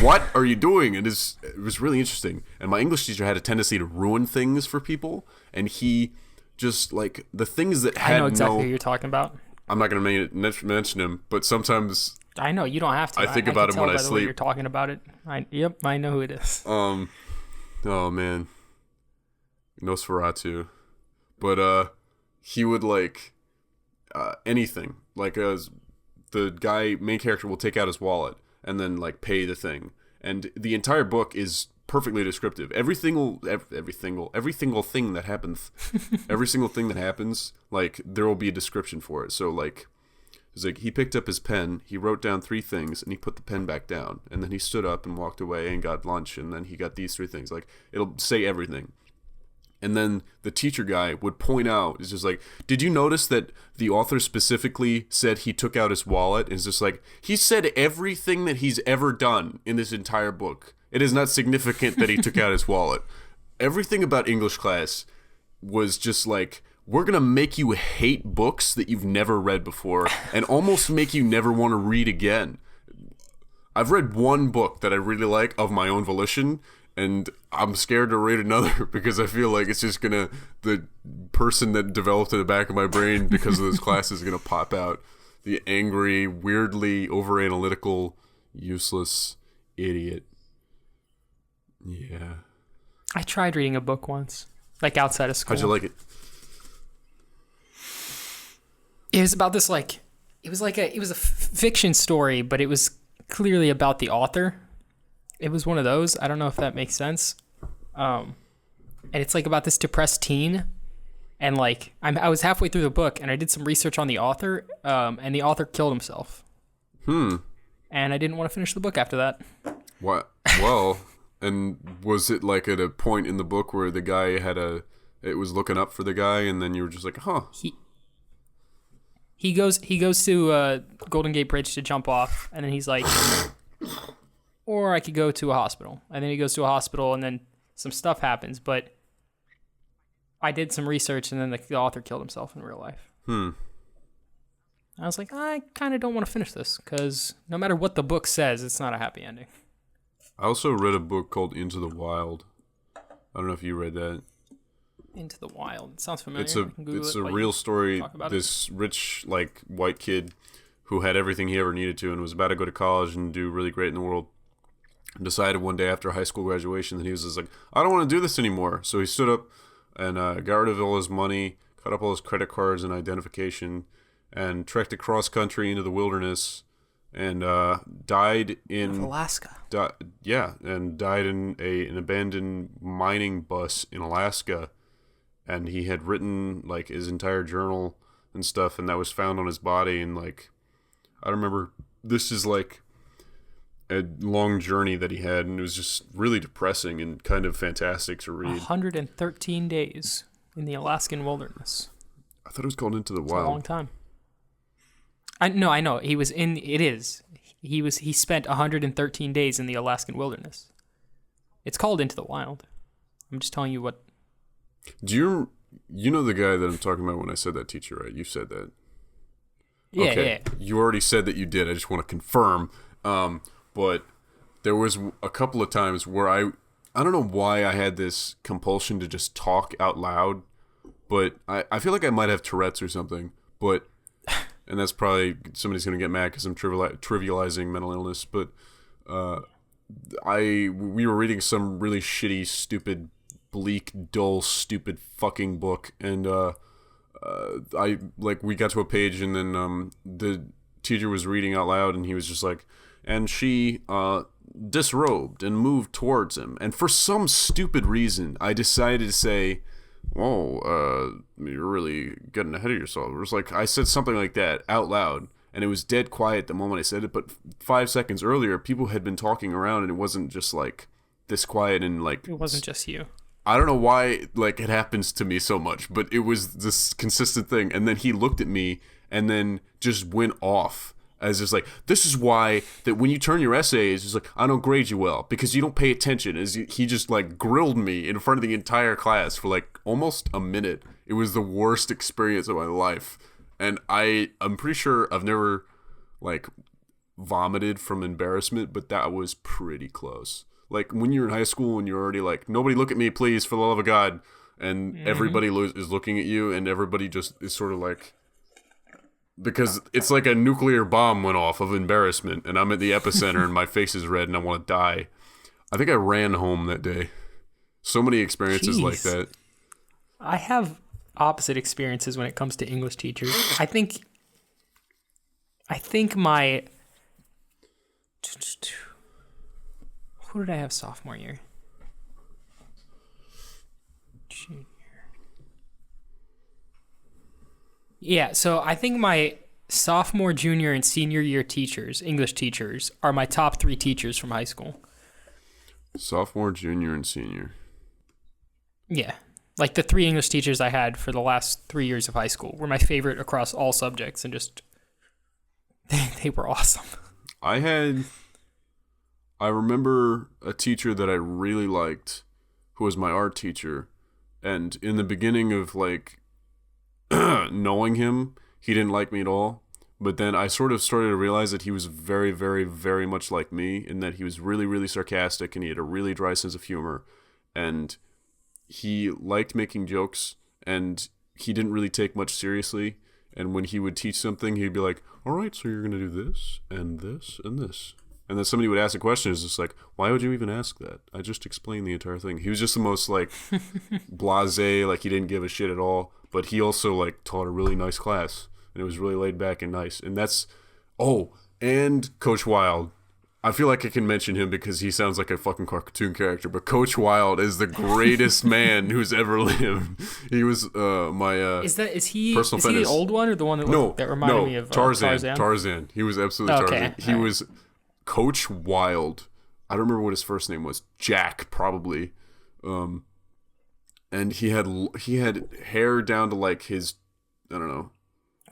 what are you doing? And it was really interesting. And my English teacher had a tendency to ruin things for people. And he just, like, the things that had I know exactly who you're talking about. I'm not going to mention him, but sometimes... I know, you don't have to. I think about him when I sleep. You're talking about it. Yep, I know who it is. Oh, man. Nosferatu. But he would like anything. Like the main character will take out his wallet and then like pay the thing. And the entire book is perfectly descriptive. Every single thing that happens, every single thing that happens, like there will be a description for it. So like it's like he picked up his pen, he wrote down 3 things, and he put the pen back down. And then he stood up and walked away and got lunch, and then he got these 3 things. Like it'll say everything. And then the teacher guy would point out, it's just like, did you notice that the author specifically said he took out his wallet? And it's just like, he said everything that he's ever done in this entire book. It is not significant that he took out his wallet. Everything about English class was just like, we're going to make you hate books that you've never read before and almost make you never want to read again. I've read one book that I really like of my own volition, and I'm scared to read another because I feel like it's just gonna, the person that developed in the back of my brain because of this class is gonna pop out. The angry, weirdly over-analytical, useless idiot. Yeah. I tried reading a book once, like outside of school. How'd you like it? It was about this like, it was a fiction story, but it was clearly about the author. It was one of those. I don't know if that makes sense. And it's like about this depressed teen. And like, I was halfway through the book and I did some research on the author. And the author killed himself. And I didn't want to finish the book after that. What? Well, and was it like at a point in the book where the guy it was looking up for the guy and then you were just like, huh. He goes to Golden Gate Bridge to jump off. And then he's like... Or I could go to a hospital. And then he goes to a hospital and then some stuff happens. But I did some research and then the author killed himself in real life. I was like, I kind of don't want to finish this because no matter what the book says, it's not a happy ending. I also read a book called Into the Wild. I don't know if you read that. Into the Wild. It sounds familiar. It's a real story. This rich, like, white kid who had everything he ever needed to and was about to go to college and do really great in the world. Decided one day after high school graduation that he was just like, I don't want to do this anymore. So he stood up and got rid of all his money, cut up all his credit cards and identification, and trekked across country into the wilderness and died in Alaska. And died in an abandoned mining bus in Alaska. And he had written like his entire journal and stuff, and that was found on his body. And like, I remember this is like a long journey that he had, and it was just really depressing and kind of fantastic to read. 113 days in the Alaskan wilderness. I thought it was called Into the Wild. It's a long time. I know. He spent 113 days in the Alaskan wilderness. It's called Into the Wild. I'm just telling you what. Do you know the guy that I'm talking about when I said that, teacher, right? You said that. Yeah, okay. Yeah. You already said that you did. I just want to confirm. But there was a couple of times where I don't know why I had this compulsion to just talk out loud, but I feel like I might have Tourette's or something, and that's probably, somebody's going to get mad because I'm trivializing mental illness, but we were reading some really shitty, stupid, bleak, dull, stupid fucking book, and we got to a page and then the teacher was reading out loud and he was just like, and she disrobed and moved towards him. And for some stupid reason, I decided to say, whoa, you're really getting ahead of yourself. It was like, I said something like that out loud, and it was dead quiet the moment I said it. But 5 seconds earlier, people had been talking around, and it wasn't just like this quiet and like... It wasn't just you. I don't know why like it happens to me so much, but it was this consistent thing. And then he looked at me and then just went off. As just like, this is why that when you turn your essays, it's like, I don't grade you well because you don't pay attention. As he just like grilled me in front of the entire class for like almost a minute. It was the worst experience of my life. And I'm pretty sure I've never, like, vomited from embarrassment, but that was pretty close. Like, when you're in high school and you're already like, nobody look at me, please, for the love of God. And everybody is looking at you, and everybody just is sort of like... Because it's like a nuclear bomb went off of embarrassment, and I'm at the epicenter, and my face is red, and I want to die. I think I ran home that day. So many experiences like that. I have opposite experiences when it comes to English teachers. I think my... Who did I have sophomore year? Junior. Yeah, so I think my sophomore, junior, and senior year teachers, English teachers, are my top 3 teachers from high school. Sophomore, junior, and senior. Yeah. Like the 3 English teachers I had for the last 3 years of high school were my favorite across all subjects, and just they were awesome. I remember a teacher that I really liked who was my art teacher, and in the beginning of like knowing him, he didn't like me at all. But then I sort of started to realize that he was very, very, very much like me, in that he was really, really sarcastic, and he had a really dry sense of humor, and he liked making jokes, and he didn't really take much seriously. And when he would teach something, he'd be like, all right, so you're going to do this, and this, and this. And then somebody would ask a question, it's just like, why would you even ask that? I just explained the entire thing. He was just the most, like, blasé, like, he didn't give a shit at all. But he also, like, taught a really nice class. And it was really laid back and nice. And that's... Oh, and Coach Wild. I feel like I can mention him because he sounds like a fucking cartoon character. But Coach Wild is the greatest man who's ever lived. He was my Is he personal the old one or the one that, that reminded me of Tarzan? Tarzan. He was absolutely Tarzan. He was Coach Wild. I don't remember what his first name was. Jack, probably. And he had hair down to like his, I don't know,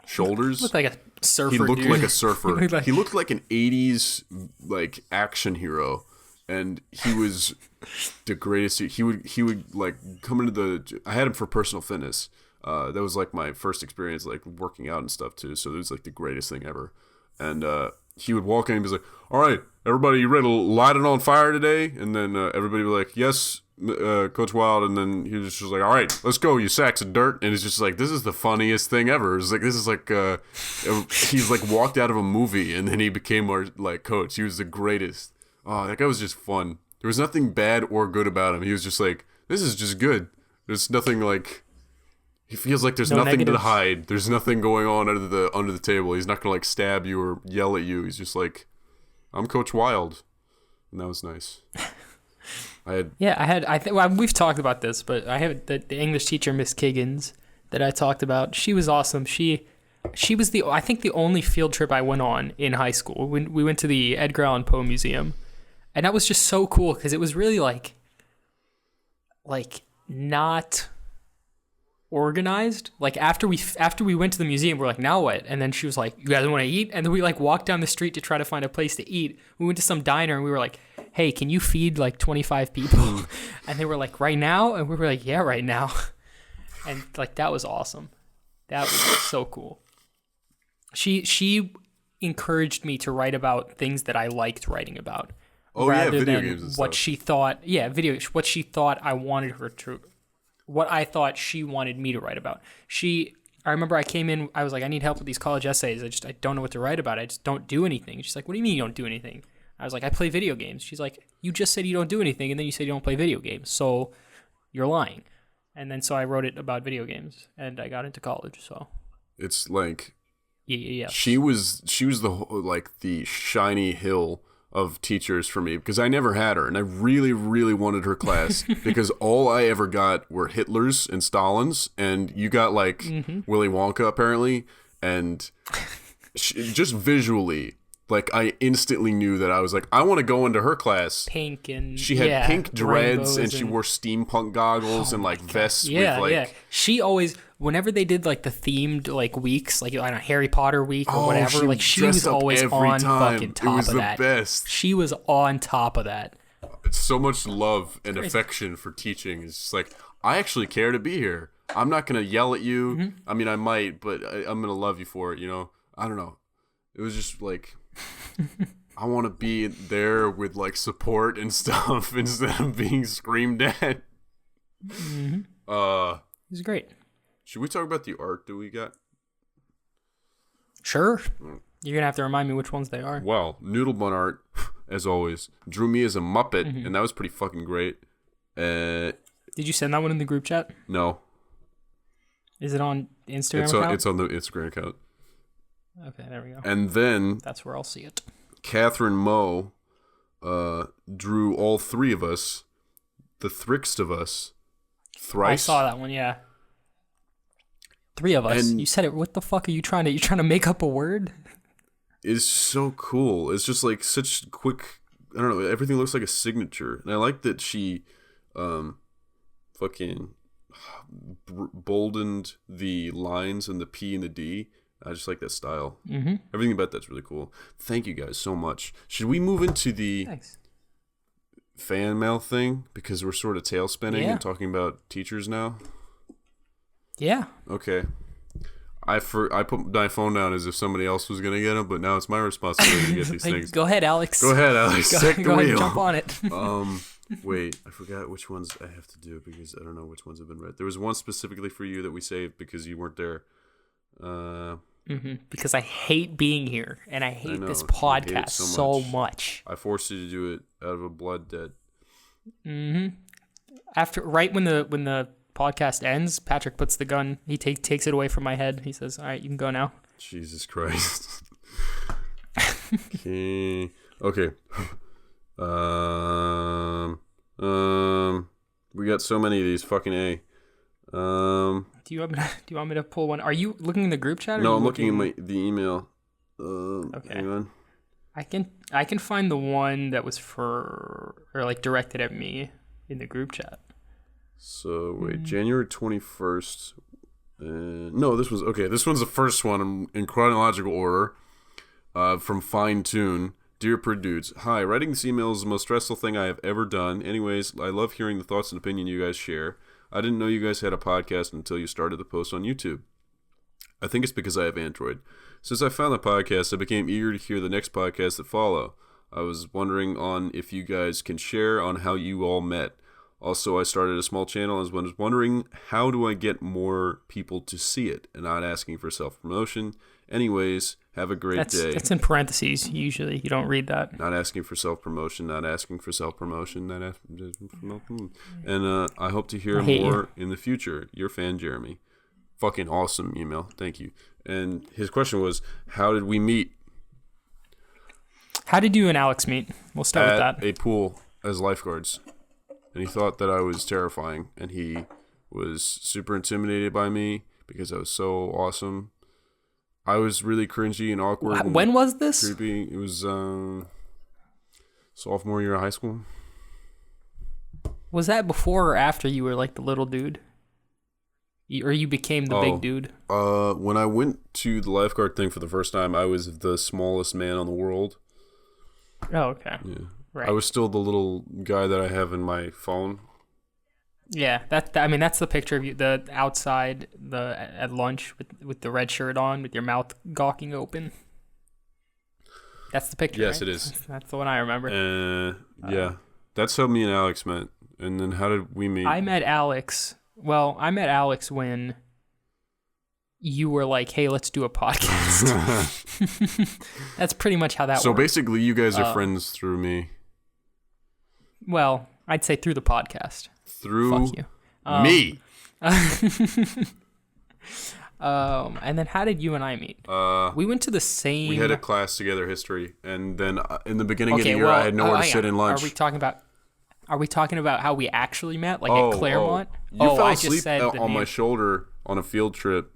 shoulders. He looked like a surfer. He looked dude. like a surfer. He looked like an 80s like action hero, and he was the greatest. He would like come into the. I had him for personal fitness. That was like my first experience like working out and stuff too. So it was like the greatest thing ever. And he would walk in and be like, "All right, everybody, you ready to light it on fire today?" And then everybody would be like, "Yes, Coach Wild." And then he was just like, "All right, let's go, you sacks of dirt." And it's just like, this is the funniest thing ever. It's like, this is like he's like walked out of a movie, and then he became our like coach. He was the greatest. Oh, that guy was just fun. There was nothing bad or good about him. He was just like, this is just good. There's nothing like. He feels like there's nothing negatives to hide. There's nothing going on under the table. He's not gonna like stab you or yell at you. He's just like, I'm Coach Wild, and that was nice. We've talked about this, but I have the English teacher, Miss Kiggins, that I talked about. She was awesome. She was I think the only field trip I went on in high school. We went to the Edgar Allan Poe Museum, and that was just so cool because it was really like not organized. Like after we went to the museum, we're like, now what? And then she was like, you guys want to eat? And then we like walked down the street to try to find a place to eat. We went to some diner and we were like, hey, can you feed like 25 people? And they were like, right now? And we were like, yeah, right now. And like that was awesome. That was so cool. She encouraged me to write about things that I liked writing about. Oh yeah, video games and what stuff. she thought, what she thought I wanted her to, what I thought she wanted me to write about. I remember I came in, I was like, I need help with these college essays. I don't know what to write about. I just don't do anything. She's like, what do you mean you don't do anything? I was like, I play video games. She's like, you just said you don't do anything, and then you said you don't play video games, so you're lying. And then so I wrote it about video games, and I got into college. So it's like, yeah. She was the shiny hill of teachers for me because I never had her, and I really, really wanted her class because all I ever got were Hitlers and Stalins, and you got like Willy Wonka apparently, and just visually. Like, I instantly knew that I was like, I want to go into her class. Pink and... She had pink dreads, and she wore steampunk goggles and, like, vests with, like... Yeah, she always... Whenever they did, like, the themed, like, weeks, like, I don't know, Harry Potter week or whatever, like, she was always on fucking top of that. It was the best. She was on top of that. It's so much love and affection for teaching. It's just like, I actually care to be here. I'm not gonna yell at you. I mean, I might, but I'm gonna love you for it. You know, I don't know. It was just like I want to be there with like support and stuff instead of being screamed at. It was great. Should we talk about the art that we got? Sure. You're gonna have to remind me which ones they are. Well, Noodle Bun art, as always, drew me as a Muppet, and that was pretty fucking great. Did you send that one in the group chat? No. Is it on Instagram account? It's on the Instagram account. Okay, there we go. And then that's where I'll see it. Catherine Moe drew all three of us, the thrixt of us, thrice. I saw that one, yeah. 3 of us. And you said it. What the fuck are you trying to? You trying to make up a word? It's so cool. It's just like such quick. I don't know. Everything looks like a signature, and I like that she, fucking boldened the lines and the P and the D. I just like that style. Everything about that's really cool. Thank you guys so much. Should we move into the fan mail thing because we're sort of tail spinning and talking about teachers now? Yeah. Okay. I put my phone down as if somebody else was gonna get them, but now it's my responsibility to get these things. Go ahead, Alex. Take the wheel. Ahead, jump on it. Wait, I forgot which ones I have to do because I don't know which ones have been read. There was one specifically for you that we saved because you weren't there. Because I hate being here and I hate this podcast so much. I forced you to do it out of a blood debt. After when the podcast ends, Patrick puts the gun. He takes it away from my head. He says, "All right, you can go now." Jesus Christ. Okay. We got so many of these. Fucking A. Do you want me to pull one? Are you looking in the group chat? No, I'm looking in the email. Okay. Hang on. I can find the one that was directed at me in the group chat. So wait, January 21st. No, this one's the first one in chronological order. From Fine Tune. Dear Prude, hi, writing this email is the most stressful thing I have ever done. Anyways, I love hearing the thoughts and opinion you guys share. I didn't know you guys had a podcast until you started the post on YouTube. I think it's because I have Android. Since I found the podcast, I became eager to hear the next podcast that follow. I was wondering on if you guys can share on how you all met. Also, I started a small channel and was wondering how do I get more people to see it and not asking for self-promotion. Anyways, have a great day. That's in parentheses. Usually, you don't read that. Not asking for self-promotion, not asking for self-promotion, and I hope to hear more in the future. Your fan, Jeremy. Fucking awesome email. Thank you. And his question was, how did we meet? How did you and Alex meet? We'll start with that. At a pool as lifeguards. And he thought that I was terrifying, and he was super intimidated by me because I was so awesome. I was really cringy and awkward. When was this? Creepy. It was sophomore year of high school. Was that before or after you were like the little dude? Or you became the big dude? When I went to the lifeguard thing for the first time, I was the smallest man on the world. Oh, okay. Yeah. Right. I was still the little guy that I have in my phone. Yeah, that's the picture of you, the outside, at lunch with the red shirt on, with your mouth gawking open. That's the picture. Yes, right? it is. That's the one I remember. Yeah, that's how me and Alex met. And then how did we meet? I met Alex when you were like, "Hey, let's do a podcast." That's pretty much how that worked. So basically, you guys are friends through me. Well, I'd say through the podcast. Through Fuck you. Me. And then how did you and I meet? We went to the same... We had a class together, history, and then in the beginning of the year, I had nowhere to sit in lunch. Are we talking about how we actually met, like at Claremont? You fell asleep on my shoulder on a field trip.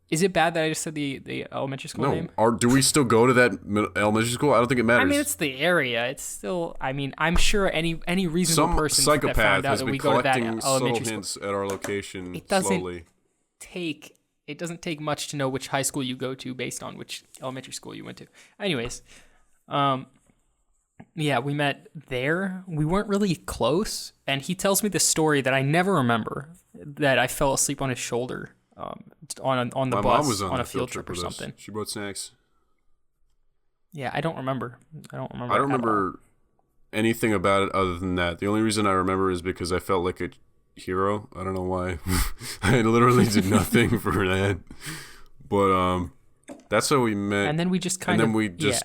Is it bad that I just said the elementary school name? Do we still go to that elementary school? I don't think it matters. I mean, it's the area. It's still. I mean, I'm sure any reasonable person psychopath that found out has that been we go to that collecting subtle elementary hints school. at our location It doesn't slowly. It doesn't take much to know which high school you go to based on which elementary school you went to. Anyways, Yeah, we met there. We weren't really close, and he tells me this story that I never remember, that I fell asleep on his shoulder on the My bus mom was on a a field trip or with us. something. She brought snacks. Yeah, I don't remember. I don't remember. I don't at all. remember anything about it other than that. The only reason I remember is because I felt like a hero. I don't know why. I literally did nothing for that. But that's how we met. And then we just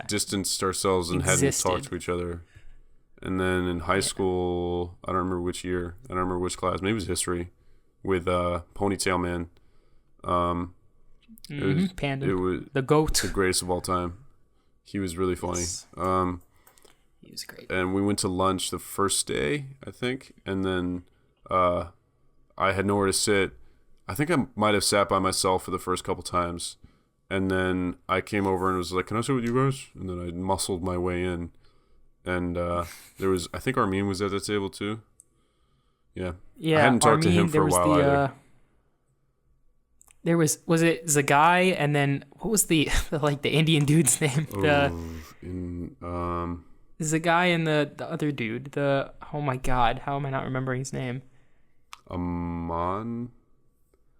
distanced ourselves and hadn't talked to each other. And then in high school, I don't remember which year. I don't remember which class. Maybe it was history with Ponytail Man. Panda. It was the goat. the greatest of all time. He was really funny. Yes. He was great. And we went to lunch the first day, I think. And then I had nowhere to sit. I think I might have sat by myself for the first couple times. And then I came over and was like, can I sit with you guys? And then I muscled my way in. And there was, I think Armin was at the table too. Yeah. Yeah. I hadn't talked to him there for a was while either. There was it Zagai, and then what was the Indian dude's name? Zagai and the other dude. Oh my god, how am I not remembering his name? Aman?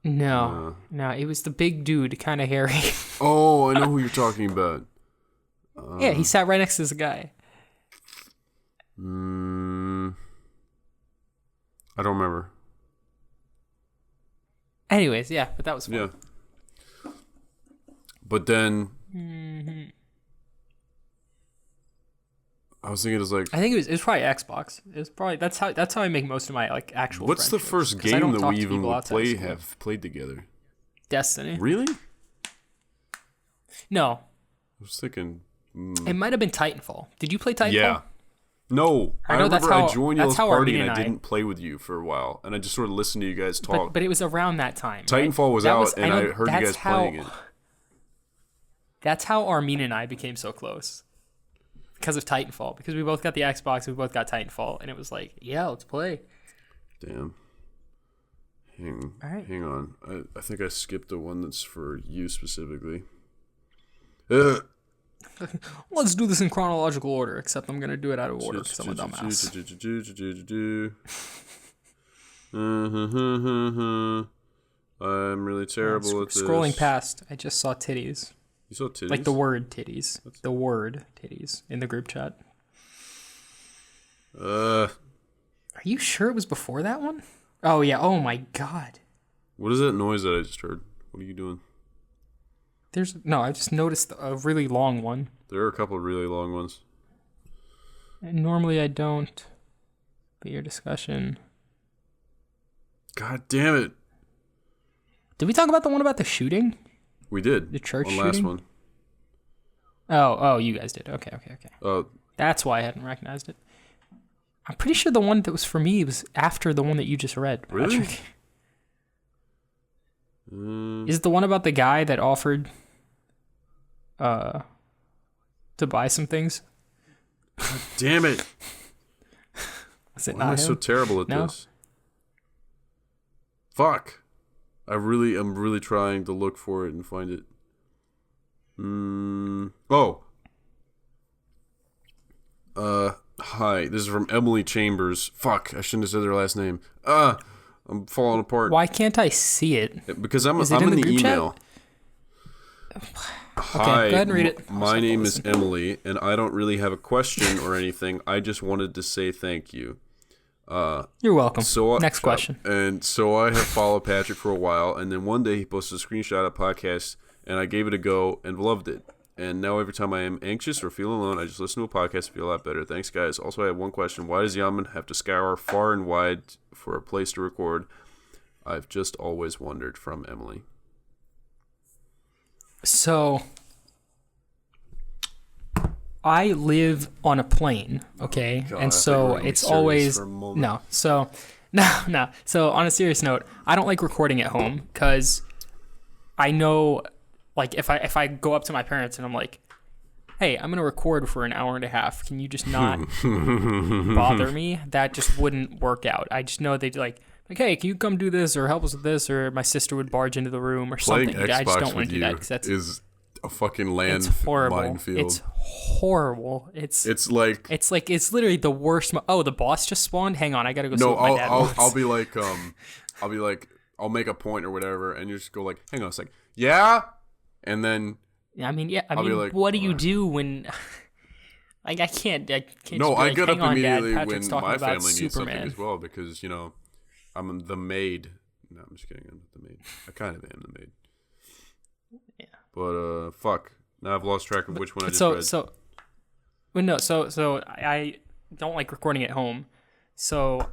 No, it was the big dude, kind of hairy. Oh, I know who you're talking about. Yeah, he sat right next to Zagai. I don't remember. Anyways, yeah, but that was fun. Yeah. But then I was thinking, it was like, I think it was probably Xbox. It was probably that's how I make most of my like actual. what's the first game that we even would have played together? Destiny. Really? No. I was thinking. It might have been Titanfall. Did you play Titanfall? Yeah. No, I remember I joined y'all's how party Armin and I and I didn't play with you for a while, and I just sort of listened to you guys talk. But it was around that time. Titanfall was out, and I heard you guys that's playing it. That's how Armin and I became so close. Because of Titanfall. Because we both got the Xbox, we both got Titanfall, and it was like, yeah, let's play. Damn. Hang on. I think I skipped the one that's for you specifically. Let's do this in chronological order, except I'm going to do it out of order because I'm a dumbass. I'm really terrible at this. Scrolling past, I just saw titties. You saw titties? Like the word titties. The word titties in the group chat. Are you sure it was before that one? Oh, yeah. Oh, my God. What is that noise that I just heard? What are you doing? I just noticed a really long one. There are a couple of really long ones. And normally I don't. But your discussion. God damn it. Did we talk about the one about the shooting? We did. The church shooting? Last one. Oh, you guys did. Okay. That's why I hadn't recognized it. I'm pretty sure the one that was for me was after the one that you just read, Patrick. Really? Is it the one about the guy that offered to buy some things? God damn it. Is it Why am I so terrible at this? Fuck. I'm really trying to look for it and find it. Hi. This is from Emily Chambers. Fuck. I shouldn't have said their last name. I'm falling apart. Why can't I see it? Because I'm in in the the email. Hi, go ahead and read it. My name is Emily, and I don't really have a question or anything. I just wanted to say thank you. You're welcome. Next question. And so I have followed Patrick for a while, and then one day he posted a screenshot of a podcast, and I gave it a go and loved it. And now every time I am anxious or feel alone, I just listen to a podcast and feel a lot better. Thanks, guys. Also, I have one question. Why does Yaman have to scour far and wide for a place to record? I've just always wondered. From Emily. So, I live on a plane, okay? God, and so it's always... No. So, no. So, on a serious note, I don't like recording at home because I know... Like, if I go up to my parents and I'm like, hey, I'm going to record for an hour and a half. Can you just not bother me? That just wouldn't work out. I just know they'd like, hey, can you come do this or help us with this? Or my sister would barge into the room or Playing something. Xbox I just don't want with to do that. you is a fucking land It's horrible. minefield. It's horrible. It's like it's literally the worst. Oh, the boss just spawned. Hang on, I gotta go. See what my dad wants. I'll be like I'll make a point or whatever, and you just go like, hang on a sec, yeah, and then I mean, like, what do you do when? Like I can't. No, I get up immediately when my family Superman. needs something as well, because I'm the maid. No, I'm just kidding. I'm not the maid. I kind of am the maid. Yeah. But fuck. Now I've lost track of which one I just read. So I don't like recording at home. So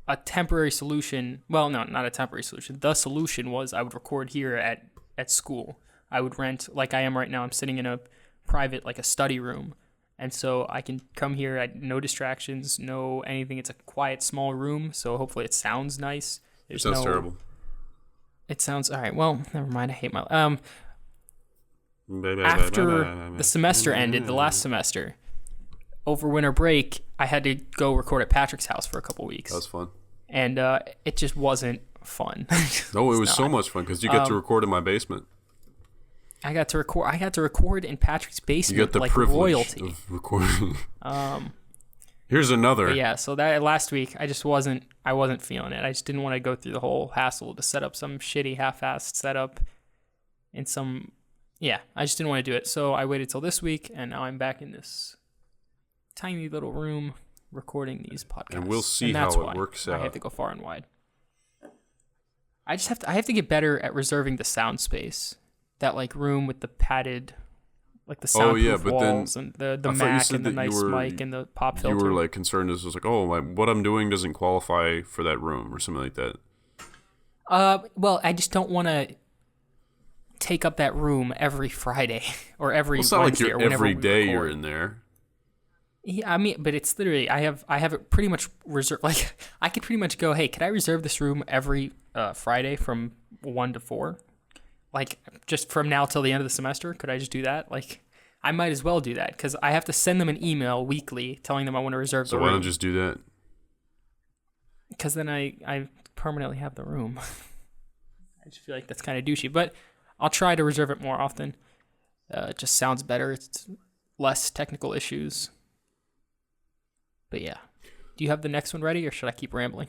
a temporary solution. Well, no, not a temporary solution. The solution was I would record here at school. I would rent, like I am right now. I'm sitting in a private, like a study room. And so I can come here at no distractions, no anything. It's a quiet, small room, so hopefully it sounds nice. It sounds terrible. It sounds all right. Well, never mind. I hate my after the semester ended, the last semester, over winter break, I had to go record at Patrick's house for a couple weeks. That was fun. And it just wasn't fun. No, it was so much fun because you get to record in my basement. I got to record in Patrick's basement. You get the like privilege royalty. of recording. Here's another. But yeah, so that last week I wasn't feeling it. I just didn't want to go through the whole hassle to set up some shitty half-assed setup in some. Yeah, I just didn't want to do it. So I waited till this week, and now I'm back in this tiny little room recording these podcasts. And we'll see how it works out. I have to go far and wide. I have to get better at reserving the sound space. That like room with the padded, like the soundproof walls and the Mac and the nice mic and the pop filter. You were like concerned. This was like, what I'm doing doesn't qualify for that room or something like that. Well, I just don't want to take up that room every Friday or every Wednesday. It's not like every day you're in there. Yeah, I mean, but it's literally I have it pretty much reserved. Like I could pretty much go, hey, could I reserve this room every Friday from 1 to 4? Like, just from now till the end of the semester, could I just do that? Like, I might as well do that, because I have to send them an email weekly telling them I want to reserve the room. So why don't you just do that? Because then I permanently have the room. I just feel like that's kind of douchey. But I'll try to reserve it more often. It just sounds better. It's less technical issues. But yeah. Do you have the next one ready, or should I keep rambling?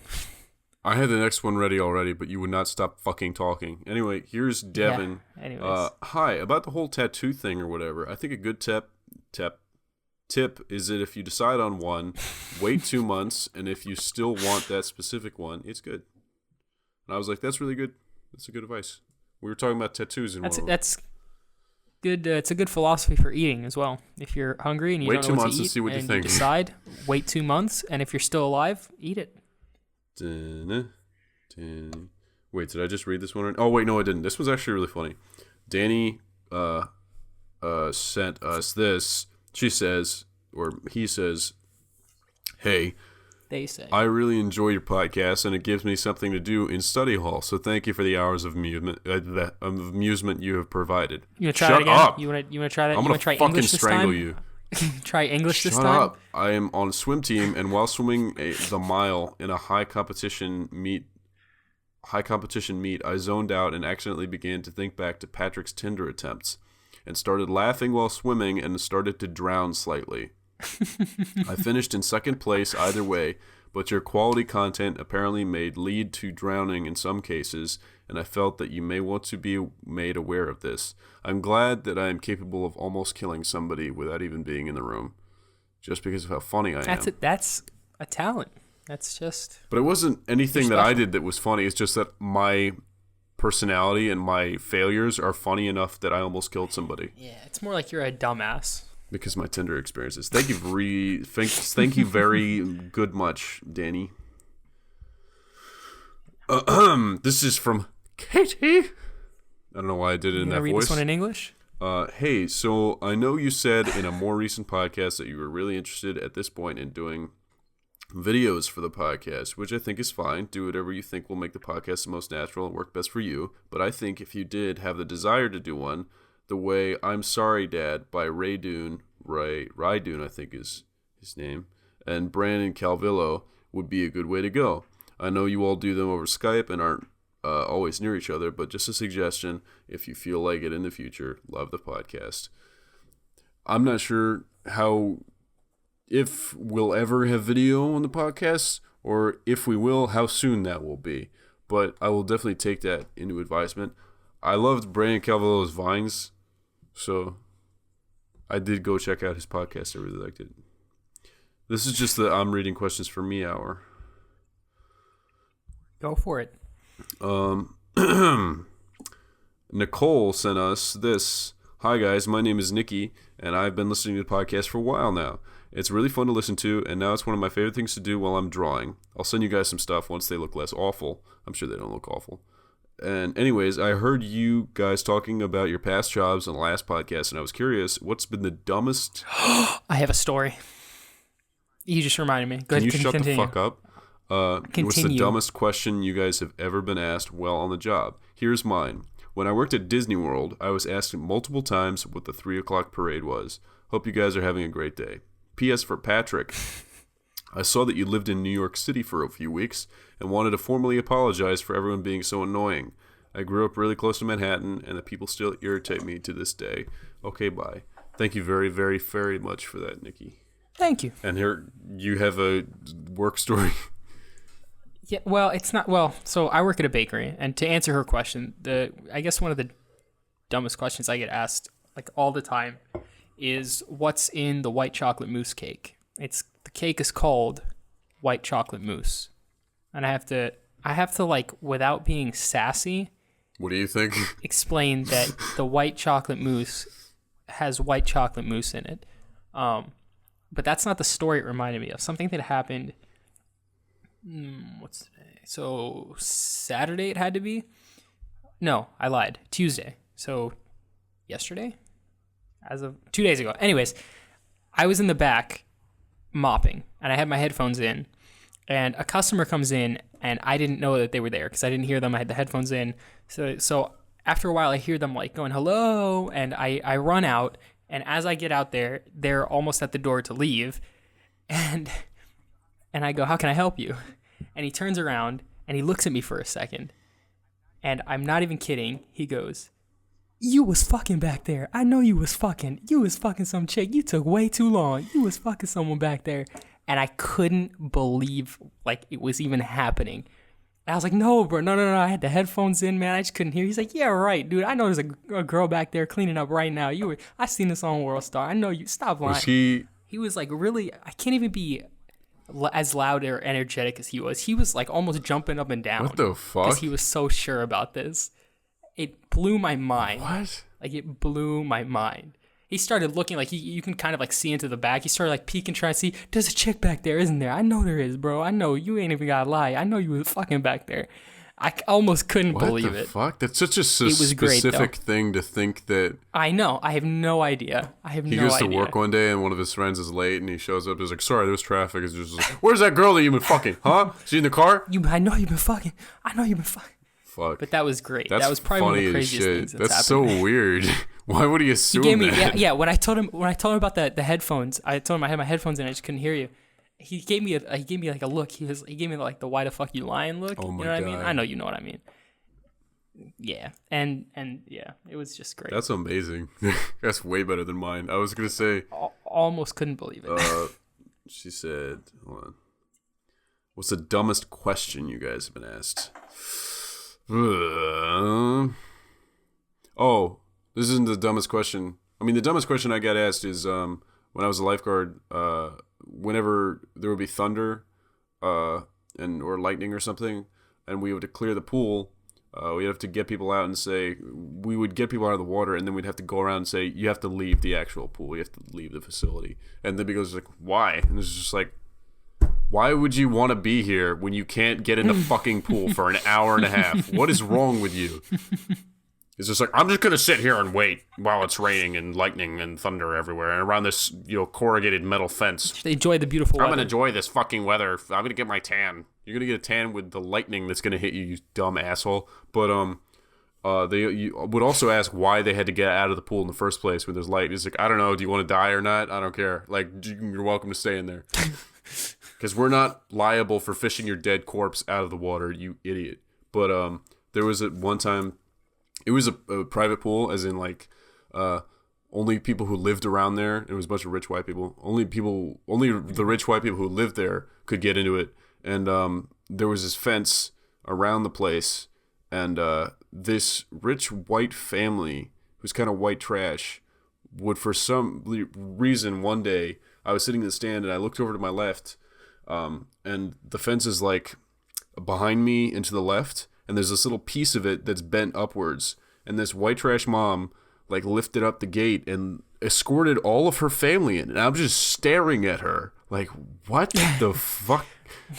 I had the next one ready already, but you would not stop fucking talking. Anyway, here's Devin. Yeah, anyways. Hi, about the whole tattoo thing or whatever. I think a good tip is that if you decide on one, wait 2 months, and if you still want that specific one, it's good. And I was like, that's really good. That's a good advice. We were talking about tattoos and that's good. It's a good philosophy for eating as well. If you're hungry and you don't know what to eat, and see what you think. You decide, wait 2 months, and if you're still alive, eat it. Wait, did I just read this one? Oh, wait, no, I didn't. This was actually really funny. Danny sent us this. She says, or he says, hey, they say, I really enjoy your podcast, and it gives me something to do in study hall, so thank you for the hours of amusement you have provided. You want to try Shut that again? up. You want to try that? I'm going to fucking strangle you. Try English this time? Shut up. I am on a swim team, and while swimming the mile in a high competition meet, I zoned out and accidentally began to think back to Patrick's Tinder attempts and started laughing while swimming and started to drown slightly. I finished in second place either way, but your quality content apparently may lead to drowning in some cases, and I felt that you may want to be made aware of this. I'm glad that I am capable of almost killing somebody without even being in the room, just because of how funny I am. That's a talent. That's just... But it wasn't anything that I did that was funny. It's just that my personality and my failures are funny enough that I almost killed somebody. Yeah, it's more like you're a dumbass. Because of my Tinder experiences. Thank you very good much, Danny. This is from Katie. I don't know why I did it in that voice. Read this one in English? Hey, so I know you said in a more recent podcast that you were really interested at this point in doing videos for the podcast, which I think is fine. Do whatever you think will make the podcast the most natural and work best for you. But I think if you did have the desire to do one, the way I'm Sorry Dad by Rydun, I think is his name, and Brandon Calvillo would be a good way to go. I know you all do them over Skype and aren't always near each other, but just a suggestion. If you feel like it in the future, love the podcast. I'm not sure if we'll ever have video on the podcast, or if we will, how soon that will be. But I will definitely take that into advisement. I loved Brandon Calvillo's Vines, so I did go check out his podcast. I really liked it. This is just the I'm reading questions for me hour. Go for it. Nicole sent us this. Hi guys, my name is Nikki, and I've been listening to the podcast for a while now. It's really fun to listen to, and now it's one of my favorite things to do while I'm drawing. I'll send you guys some stuff once they look less awful. I'm sure they don't look awful. And anyways, I heard you guys talking about your past jobs on the last podcast, and I was curious, what's been the dumbest... I have a story. You just reminded me. Go ahead, Can you shut the fuck up? Continue. What's the dumbest question you guys have ever been asked while on the job? Here's mine. When I worked at Disney World, I was asked multiple times what the 3 o'clock parade was. Hope you guys are having a great day. P.S. for Patrick. I saw that you lived in New York City for a few weeks and wanted to formally apologize for everyone being so annoying. I grew up really close to Manhattan, and the people still irritate me to this day. Okay, bye. Thank you very, very, very much for that, Nikki. Thank you. And here you have a work story. Yeah, well, it's not... Well, so I work at a bakery, and to answer her question, I guess one of the dumbest questions I get asked like all the time is what's in the white chocolate mousse cake. The cake is called white chocolate mousse. And I have to like, without being sassy... What do you think? Explain that the white chocolate mousse has white chocolate mousse in it. But that's not the story it reminded me of. Something that happened... what's today? So Saturday it had to be? No, I lied. Tuesday. So yesterday? As of 2 days ago. Anyways, I was in the back mopping, and I had my headphones in, and a customer comes in, and I didn't know that they were there because I didn't hear them. I had the headphones in. So after a while, I hear them like going, hello, and I run out, and as I get out there, they're almost at the door to leave, and I go, how can I help you? And he turns around, and he looks at me for a second, and I'm not even kidding. He goes, you was fucking back there. I know you was fucking. You was fucking some chick. You took way too long. You was fucking someone back there. And I couldn't believe, like, it was even happening. And I was like, no, bro. No. I had the headphones in, man. I just couldn't hear. He's like, yeah, right, dude. I know there's a girl back there cleaning up right now. I seen this on World Star. I know you. Stop lying. Was he was, like, really, I can't even be as loud or energetic as he was. He was, like, almost jumping up and down. What the fuck? Because he was so sure about this. It blew my mind. What? Like, it blew my mind. He started looking like you can kind of like see into the back. He started like peeking, trying to see, there's a chick back there, isn't there? I know there is, bro. I know. You ain't even gotta lie. I know you was fucking back there. I almost couldn't believe it. What the fuck? That's such a specific thing to think that. I know. I have no idea. He goes to work one day and one of his friends is late and he shows up. He's like, sorry, there's traffic. It's just like, where's that girl that you've been fucking? Huh? She in the car? I know you've been fucking. Fuck. But that was great. That was probably one of the craziest things that's happened. So weird. Why would he assume that? Yeah. When I told him about the headphones, I told him I had my headphones in. I just couldn't hear you. He gave me like a look. He gave me like the why the fuck you lying look. Oh my you know what God. I mean? I know you know what I mean. Yeah, and yeah, it was just great. That's amazing. That's way better than mine. I was gonna say. Almost couldn't believe it. She said, "Hold on. What's the dumbest question you guys have been asked?" Oh, this isn't the dumbest question. I mean, the dumbest question I got asked is when I was a lifeguard. Whenever there would be thunder, or lightning or something, and we would clear the pool. We'd have to get people out and say, we would get people out of the water, and then we'd have to go around and say, you have to leave the actual pool. You have to leave the facility. And then because like, why? And it's just like, why would you want to be here when you can't get in the fucking pool for an hour and a half? What is wrong with you? It's just like, I'm just going to sit here and wait while it's raining and lightning and thunder everywhere and around this, corrugated metal fence. Enjoy the beautiful weather. I'm going to enjoy this fucking weather. I'm going to get my tan. You're going to get a tan with the lightning that's going to hit you, you dumb asshole. But they would also ask why they had to get out of the pool in the first place when there's light. It's like, I don't know. Do you want to die or not? I don't care. Like, you're welcome to stay in there. Because we're not liable for fishing your dead corpse out of the water, you idiot. But there was at one time, it was a private pool, as in like only people who lived around there. It was a bunch of rich white people. Only the rich white people who lived there could get into it. And there was this fence around the place, and this rich white family who's kind of white trash would, for some reason, one day I was sitting in the stand and I looked over to my left, and the fence is like behind me and to the left, and there's this little piece of it that's bent upwards, and this white trash mom like lifted up the gate and escorted all of her family in, and I'm just staring at her like, what the fuck?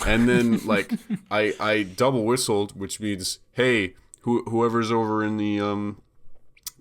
And then like I double whistled, which means, hey, whoever's over in the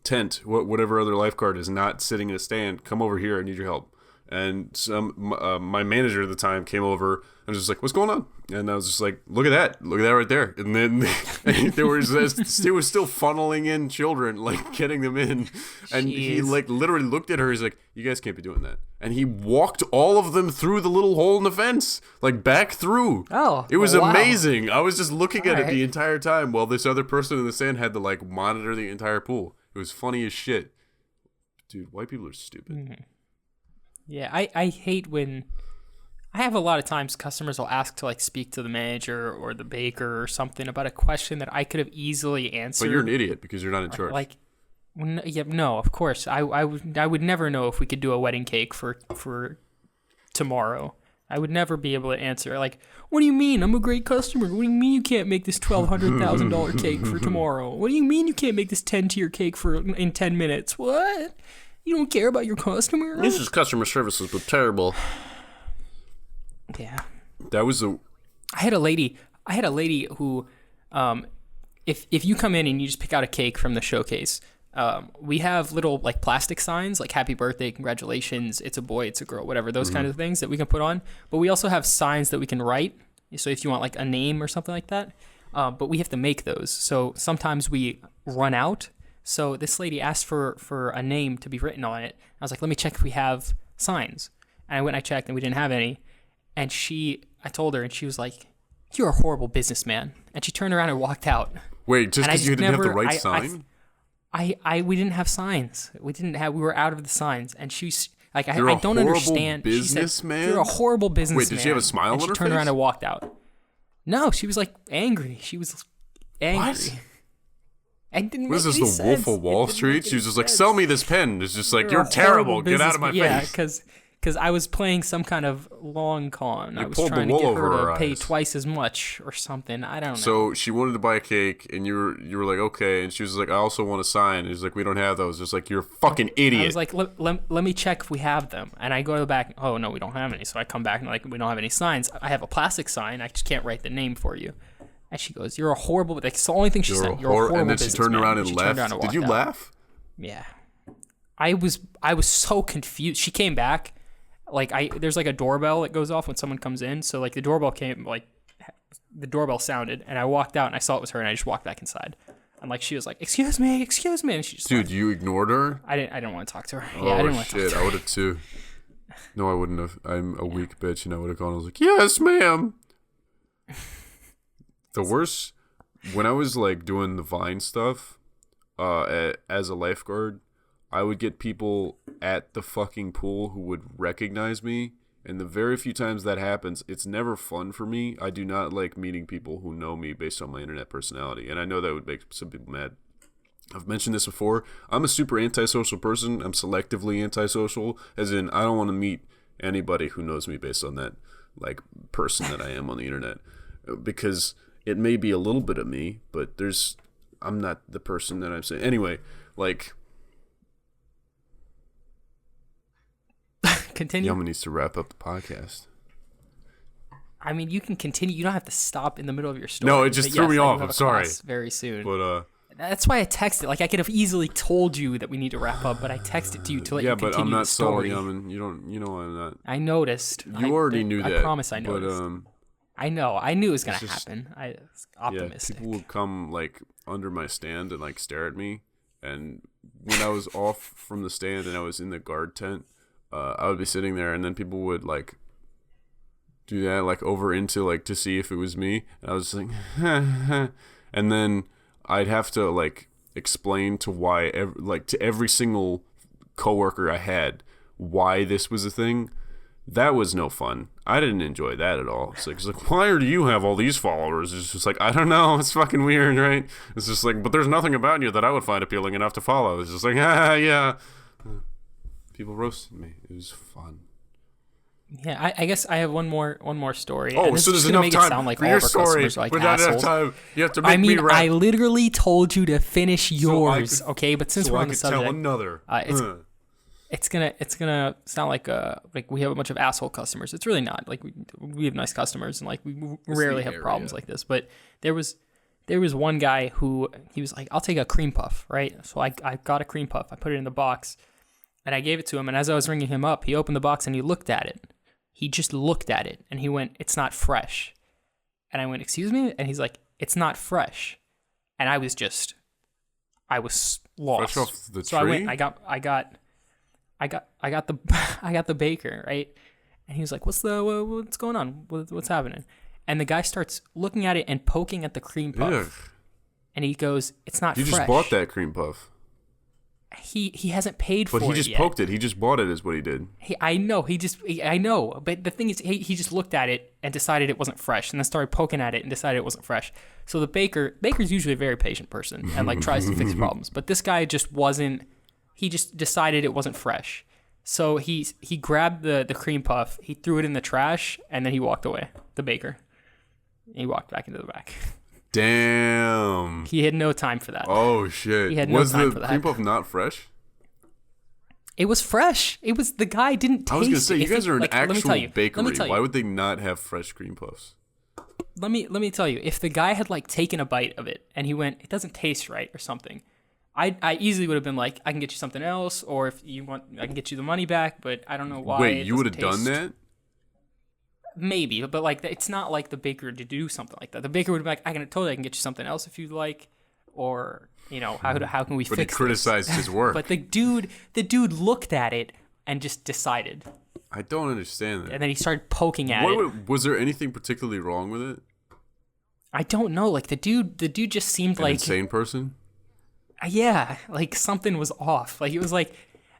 tent, whatever other lifeguard is not sitting in a stand, come over here, I need your help. And my manager at the time came over and was just like, what's going on? And I was just like, look at that right there. And then it was still funneling in children, like getting them in. And he like literally looked at her. He's like, you guys can't be doing that. And he walked all of them through the little hole in the fence, like back through. Oh, it was wow. Amazing. I was just looking at it the entire time while this other person in the sand had to like monitor the entire pool. It was funny as shit. Dude, white people are stupid. Mm-hmm. Yeah, I hate when I have a lot of times customers will ask to like speak to the manager or the baker or something about a question that I could have easily answered. But you're an idiot because you're not in charge. Like, yeah, no, of course. I would never know if we could do a wedding cake for tomorrow. I would never be able to answer. Like, what do you mean? I'm a great customer. What do you mean you can't make this $1,200,000 cake for tomorrow? What do you mean you can't make this 10-tier cake in 10 minutes? What? You don't care about your customer? This is customer services, but terrible. Yeah. That was I had a lady who, if you come in and you just pick out a cake from the showcase, we have little like plastic signs like happy birthday, congratulations, it's a boy, it's a girl, whatever, those kind of things that we can put on. But we also have signs that we can write. So if you want like a name or something like that, but we have to make those. So sometimes we run out. So this lady asked for a name to be written on it. I was like, let me check if we have signs. And I went and I checked and we didn't have any. And I told her and she was like, you're a horrible businessman. And she turned around and walked out. Wait, just because you didn't have the right sign? We didn't have signs. We were out of the signs. And she's like, I don't understand. Businessman? She said, you're a horrible businessman. Wait, did she have a smile on her face? She turned around and walked out. No, she was like angry. She was angry. What? What is this, the Wolf of Wall Street? She was just like, sell me this pen. It's just like, you're terrible. Get out of my face. Yeah, because I was playing some kind of long con. I was trying to get her to pay twice as much or something. I don't know. So she wanted to buy a cake, and you were like, okay. And she was like, I also want a sign. And he's like, we don't have those. It's like, you're a fucking idiot. I was like, let me check if we have them. And I go to the back. Oh, no, we don't have any. So I come back and like, we don't have any signs. I have a plastic sign. I just can't write the name for you. And she goes, you're a horrible... Like, it's the only thing she said. You're a horrible and then she turned around and left. Did you laugh? Yeah. I was so confused. She came back. Like, there's like a doorbell that goes off when someone comes in. So, like, the doorbell sounded. And I walked out and I saw it was her. And I just walked back inside. And, like, she was like, excuse me. And she just... Dude, you ignored her? I didn't want to talk to her. Oh, yeah, I didn't want to talk to her. I would have too. No, I wouldn't have. I'm a weak bitch. And I would have gone. I was like, yes, ma'am. The worst, when I was like doing the Vine stuff, as a lifeguard, I would get people at the fucking pool who would recognize me, and the very few times that happens, it's never fun for me. I do not like meeting people who know me based on my internet personality, and I know that would make some people mad. I've mentioned this before. I'm a super antisocial person. I'm selectively antisocial, as in I don't want to meet anybody who knows me based on that like person that I am on the internet, because it may be a little bit of me, but I'm not the person that I'm saying. Anyway, like... Continue. Yama needs to wrap up the podcast. I mean, you can continue. You don't have to stop in the middle of your story. No, it just threw me off. I'm sorry. Very soon. But that's why I texted. Like, I could have easily told you that we need to wrap up, but I texted to you to let you continue the story. Yeah, but I'm not Yaman. You know I'm not. I noticed. You already knew that. I promise I noticed. But, I know. I knew it was going to happen. I was optimistic. Yeah, people would come, like, under my stand and, like, stare at me. And when I was off from the stand and I was in the guard tent, I would be sitting there, and then people would, like, do that, like, over into, like, to see if it was me. And I was just like, and then I'd have to like explain to to every single coworker I had why this was a thing. That was no fun. I didn't enjoy that at all. It's like, why do you have all these followers? It's just like, I don't know. It's fucking weird, right? It's just like, but there's nothing about you that I would find appealing enough to follow. It's just like, yeah. People roasted me. It was fun. Yeah, I guess I have one more story. Oh, so there's enough time like for your story. Like we're not enough time. You have to make me rap. I literally told you to finish yours, okay? But since we're on the subject, tell another. It's gonna sound like we have a bunch of asshole customers. It's really not. Like we have nice customers, and like we rarely have problems like this. But there was one guy who he was like, I'll take a cream puff, right? So I got a cream puff. I put it in the box, and I gave it to him. And as I was ringing him up, he opened the box and he looked at it. He just looked at it and he went, "It's not fresh." And I went, "Excuse me?" And he's like, "It's not fresh." And I was lost. Fresh off the so tree? I got the baker, right? And he was like, what's going on? What's happening? And the guy starts looking at it and poking at the cream puff. Ugh. And he goes, "It's not fresh." You just bought that cream puff. He hasn't paid for it yet. But he just poked it. He just bought it is what he did. I know. But the thing is, he just looked at it and decided it wasn't fresh, and then started poking at it and decided it wasn't fresh. So the baker's usually a very patient person and like tries to fix problems. But this guy just wasn't. He just decided it wasn't fresh. So he grabbed the cream puff, he threw it in the trash, and then he walked away. The baker. He walked back into the back. Damn. He had no time for that. Oh shit. He had no time for that. Was the cream puff not fresh? It was fresh. It was the guy didn't taste it. I was gonna say you guys are an actual bakery. Why would they not have fresh cream puffs? Let me tell you. If the guy had like taken a bite of it and he went, "It doesn't taste right" or something, I easily would have been like, "I can get you something else, or if you want, I can get you the money back." But I don't know why. Wait, you would have done that? Maybe, but like it's not like the baker to do something like that. The baker would be like, I can get you something else if you'd like, or how can we fix this? But he criticized his work. But the dude looked at it and just decided. I don't understand that. And then he started poking at it. Was there anything particularly wrong with it? I don't know. Like the dude just seemed like an insane person. Yeah, like something was off. Like it was like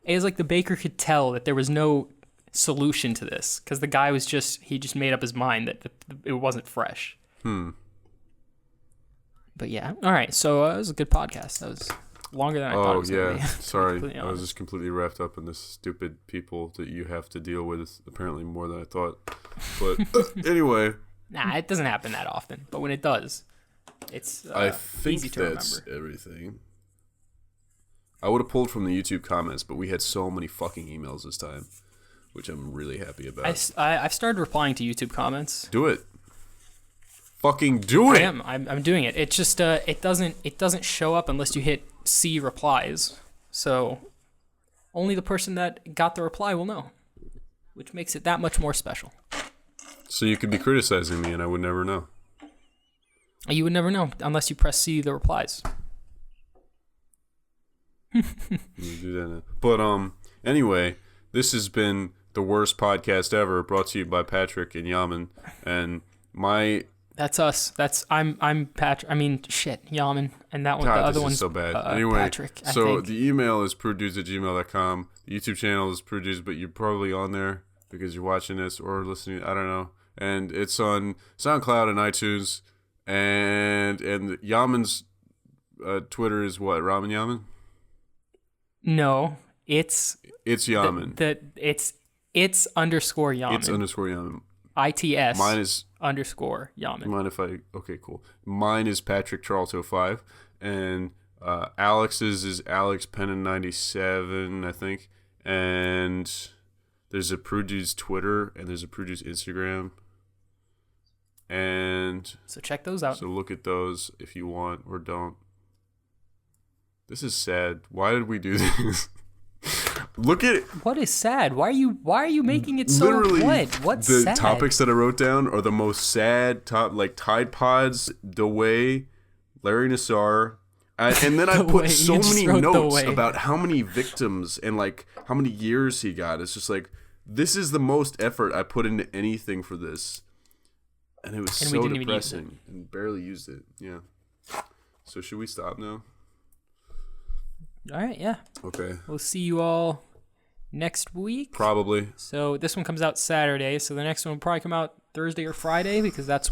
the baker could tell that there was no solution to this because the guy was he just made up his mind that it wasn't fresh. But yeah, all right. So it was a good podcast. That was longer than I thought it was going to be. Sorry, I was just completely wrapped up in this stupid people that you have to deal with. Apparently more than I thought. But anyway, nah, it doesn't happen that often. But when it does, it's I think easy to that's remember. Everything. I would have pulled from the YouTube comments, but we had so many fucking emails this time, which I'm really happy about. I've started replying to YouTube comments. Do it. Fucking do it. I am. I'm doing it. It just it doesn't show up unless you hit see replies. So only the person that got the reply will know, which makes it that much more special. So you could be criticizing me and I would never know. You would never know unless you press see the replies. You do that now. But anyway, this has been the worst podcast ever, brought to you by Patrick and Yaman. And that's us. I'm Patrick. I mean, shit, Yaman, and that one. God, the other one's so bad. Anyway, Patrick. So the email is prudedudes@gmail.com. The YouTube channel is prudedudes, but you're probably on there because you're watching this or listening. I don't know. And it's on SoundCloud and iTunes. And Yaman's Twitter is what? Ramen Yaman? No, it's Yaman. It's underscore Yaman. It's underscore Yaman. ITS. Mine is underscore Yaman. Mind if I? Okay, cool. Mine is Patrick Charlton 5, and Alex's is Alex Pennon 97, I think. And there's a Prude Dude's Twitter and there's a Prude Dude's Instagram. And so check those out. So look at those if you want or don't. This is sad. Why did we do this? Look at it. What is sad? Why are you making it so literally What's the sad? topics that I wrote down are the most sad like Tide Pods, Dewey, Larry Nassar, and then I put so many notes about how many victims and like how many years he got. It's just like this is the most effort I put into anything for this, and it was so depressing and barely used it. Yeah. So should we stop now? All right, yeah. Okay. We'll see you all next week. Probably. So this one comes out Saturday, so the next one will probably come out Thursday or Friday because that's when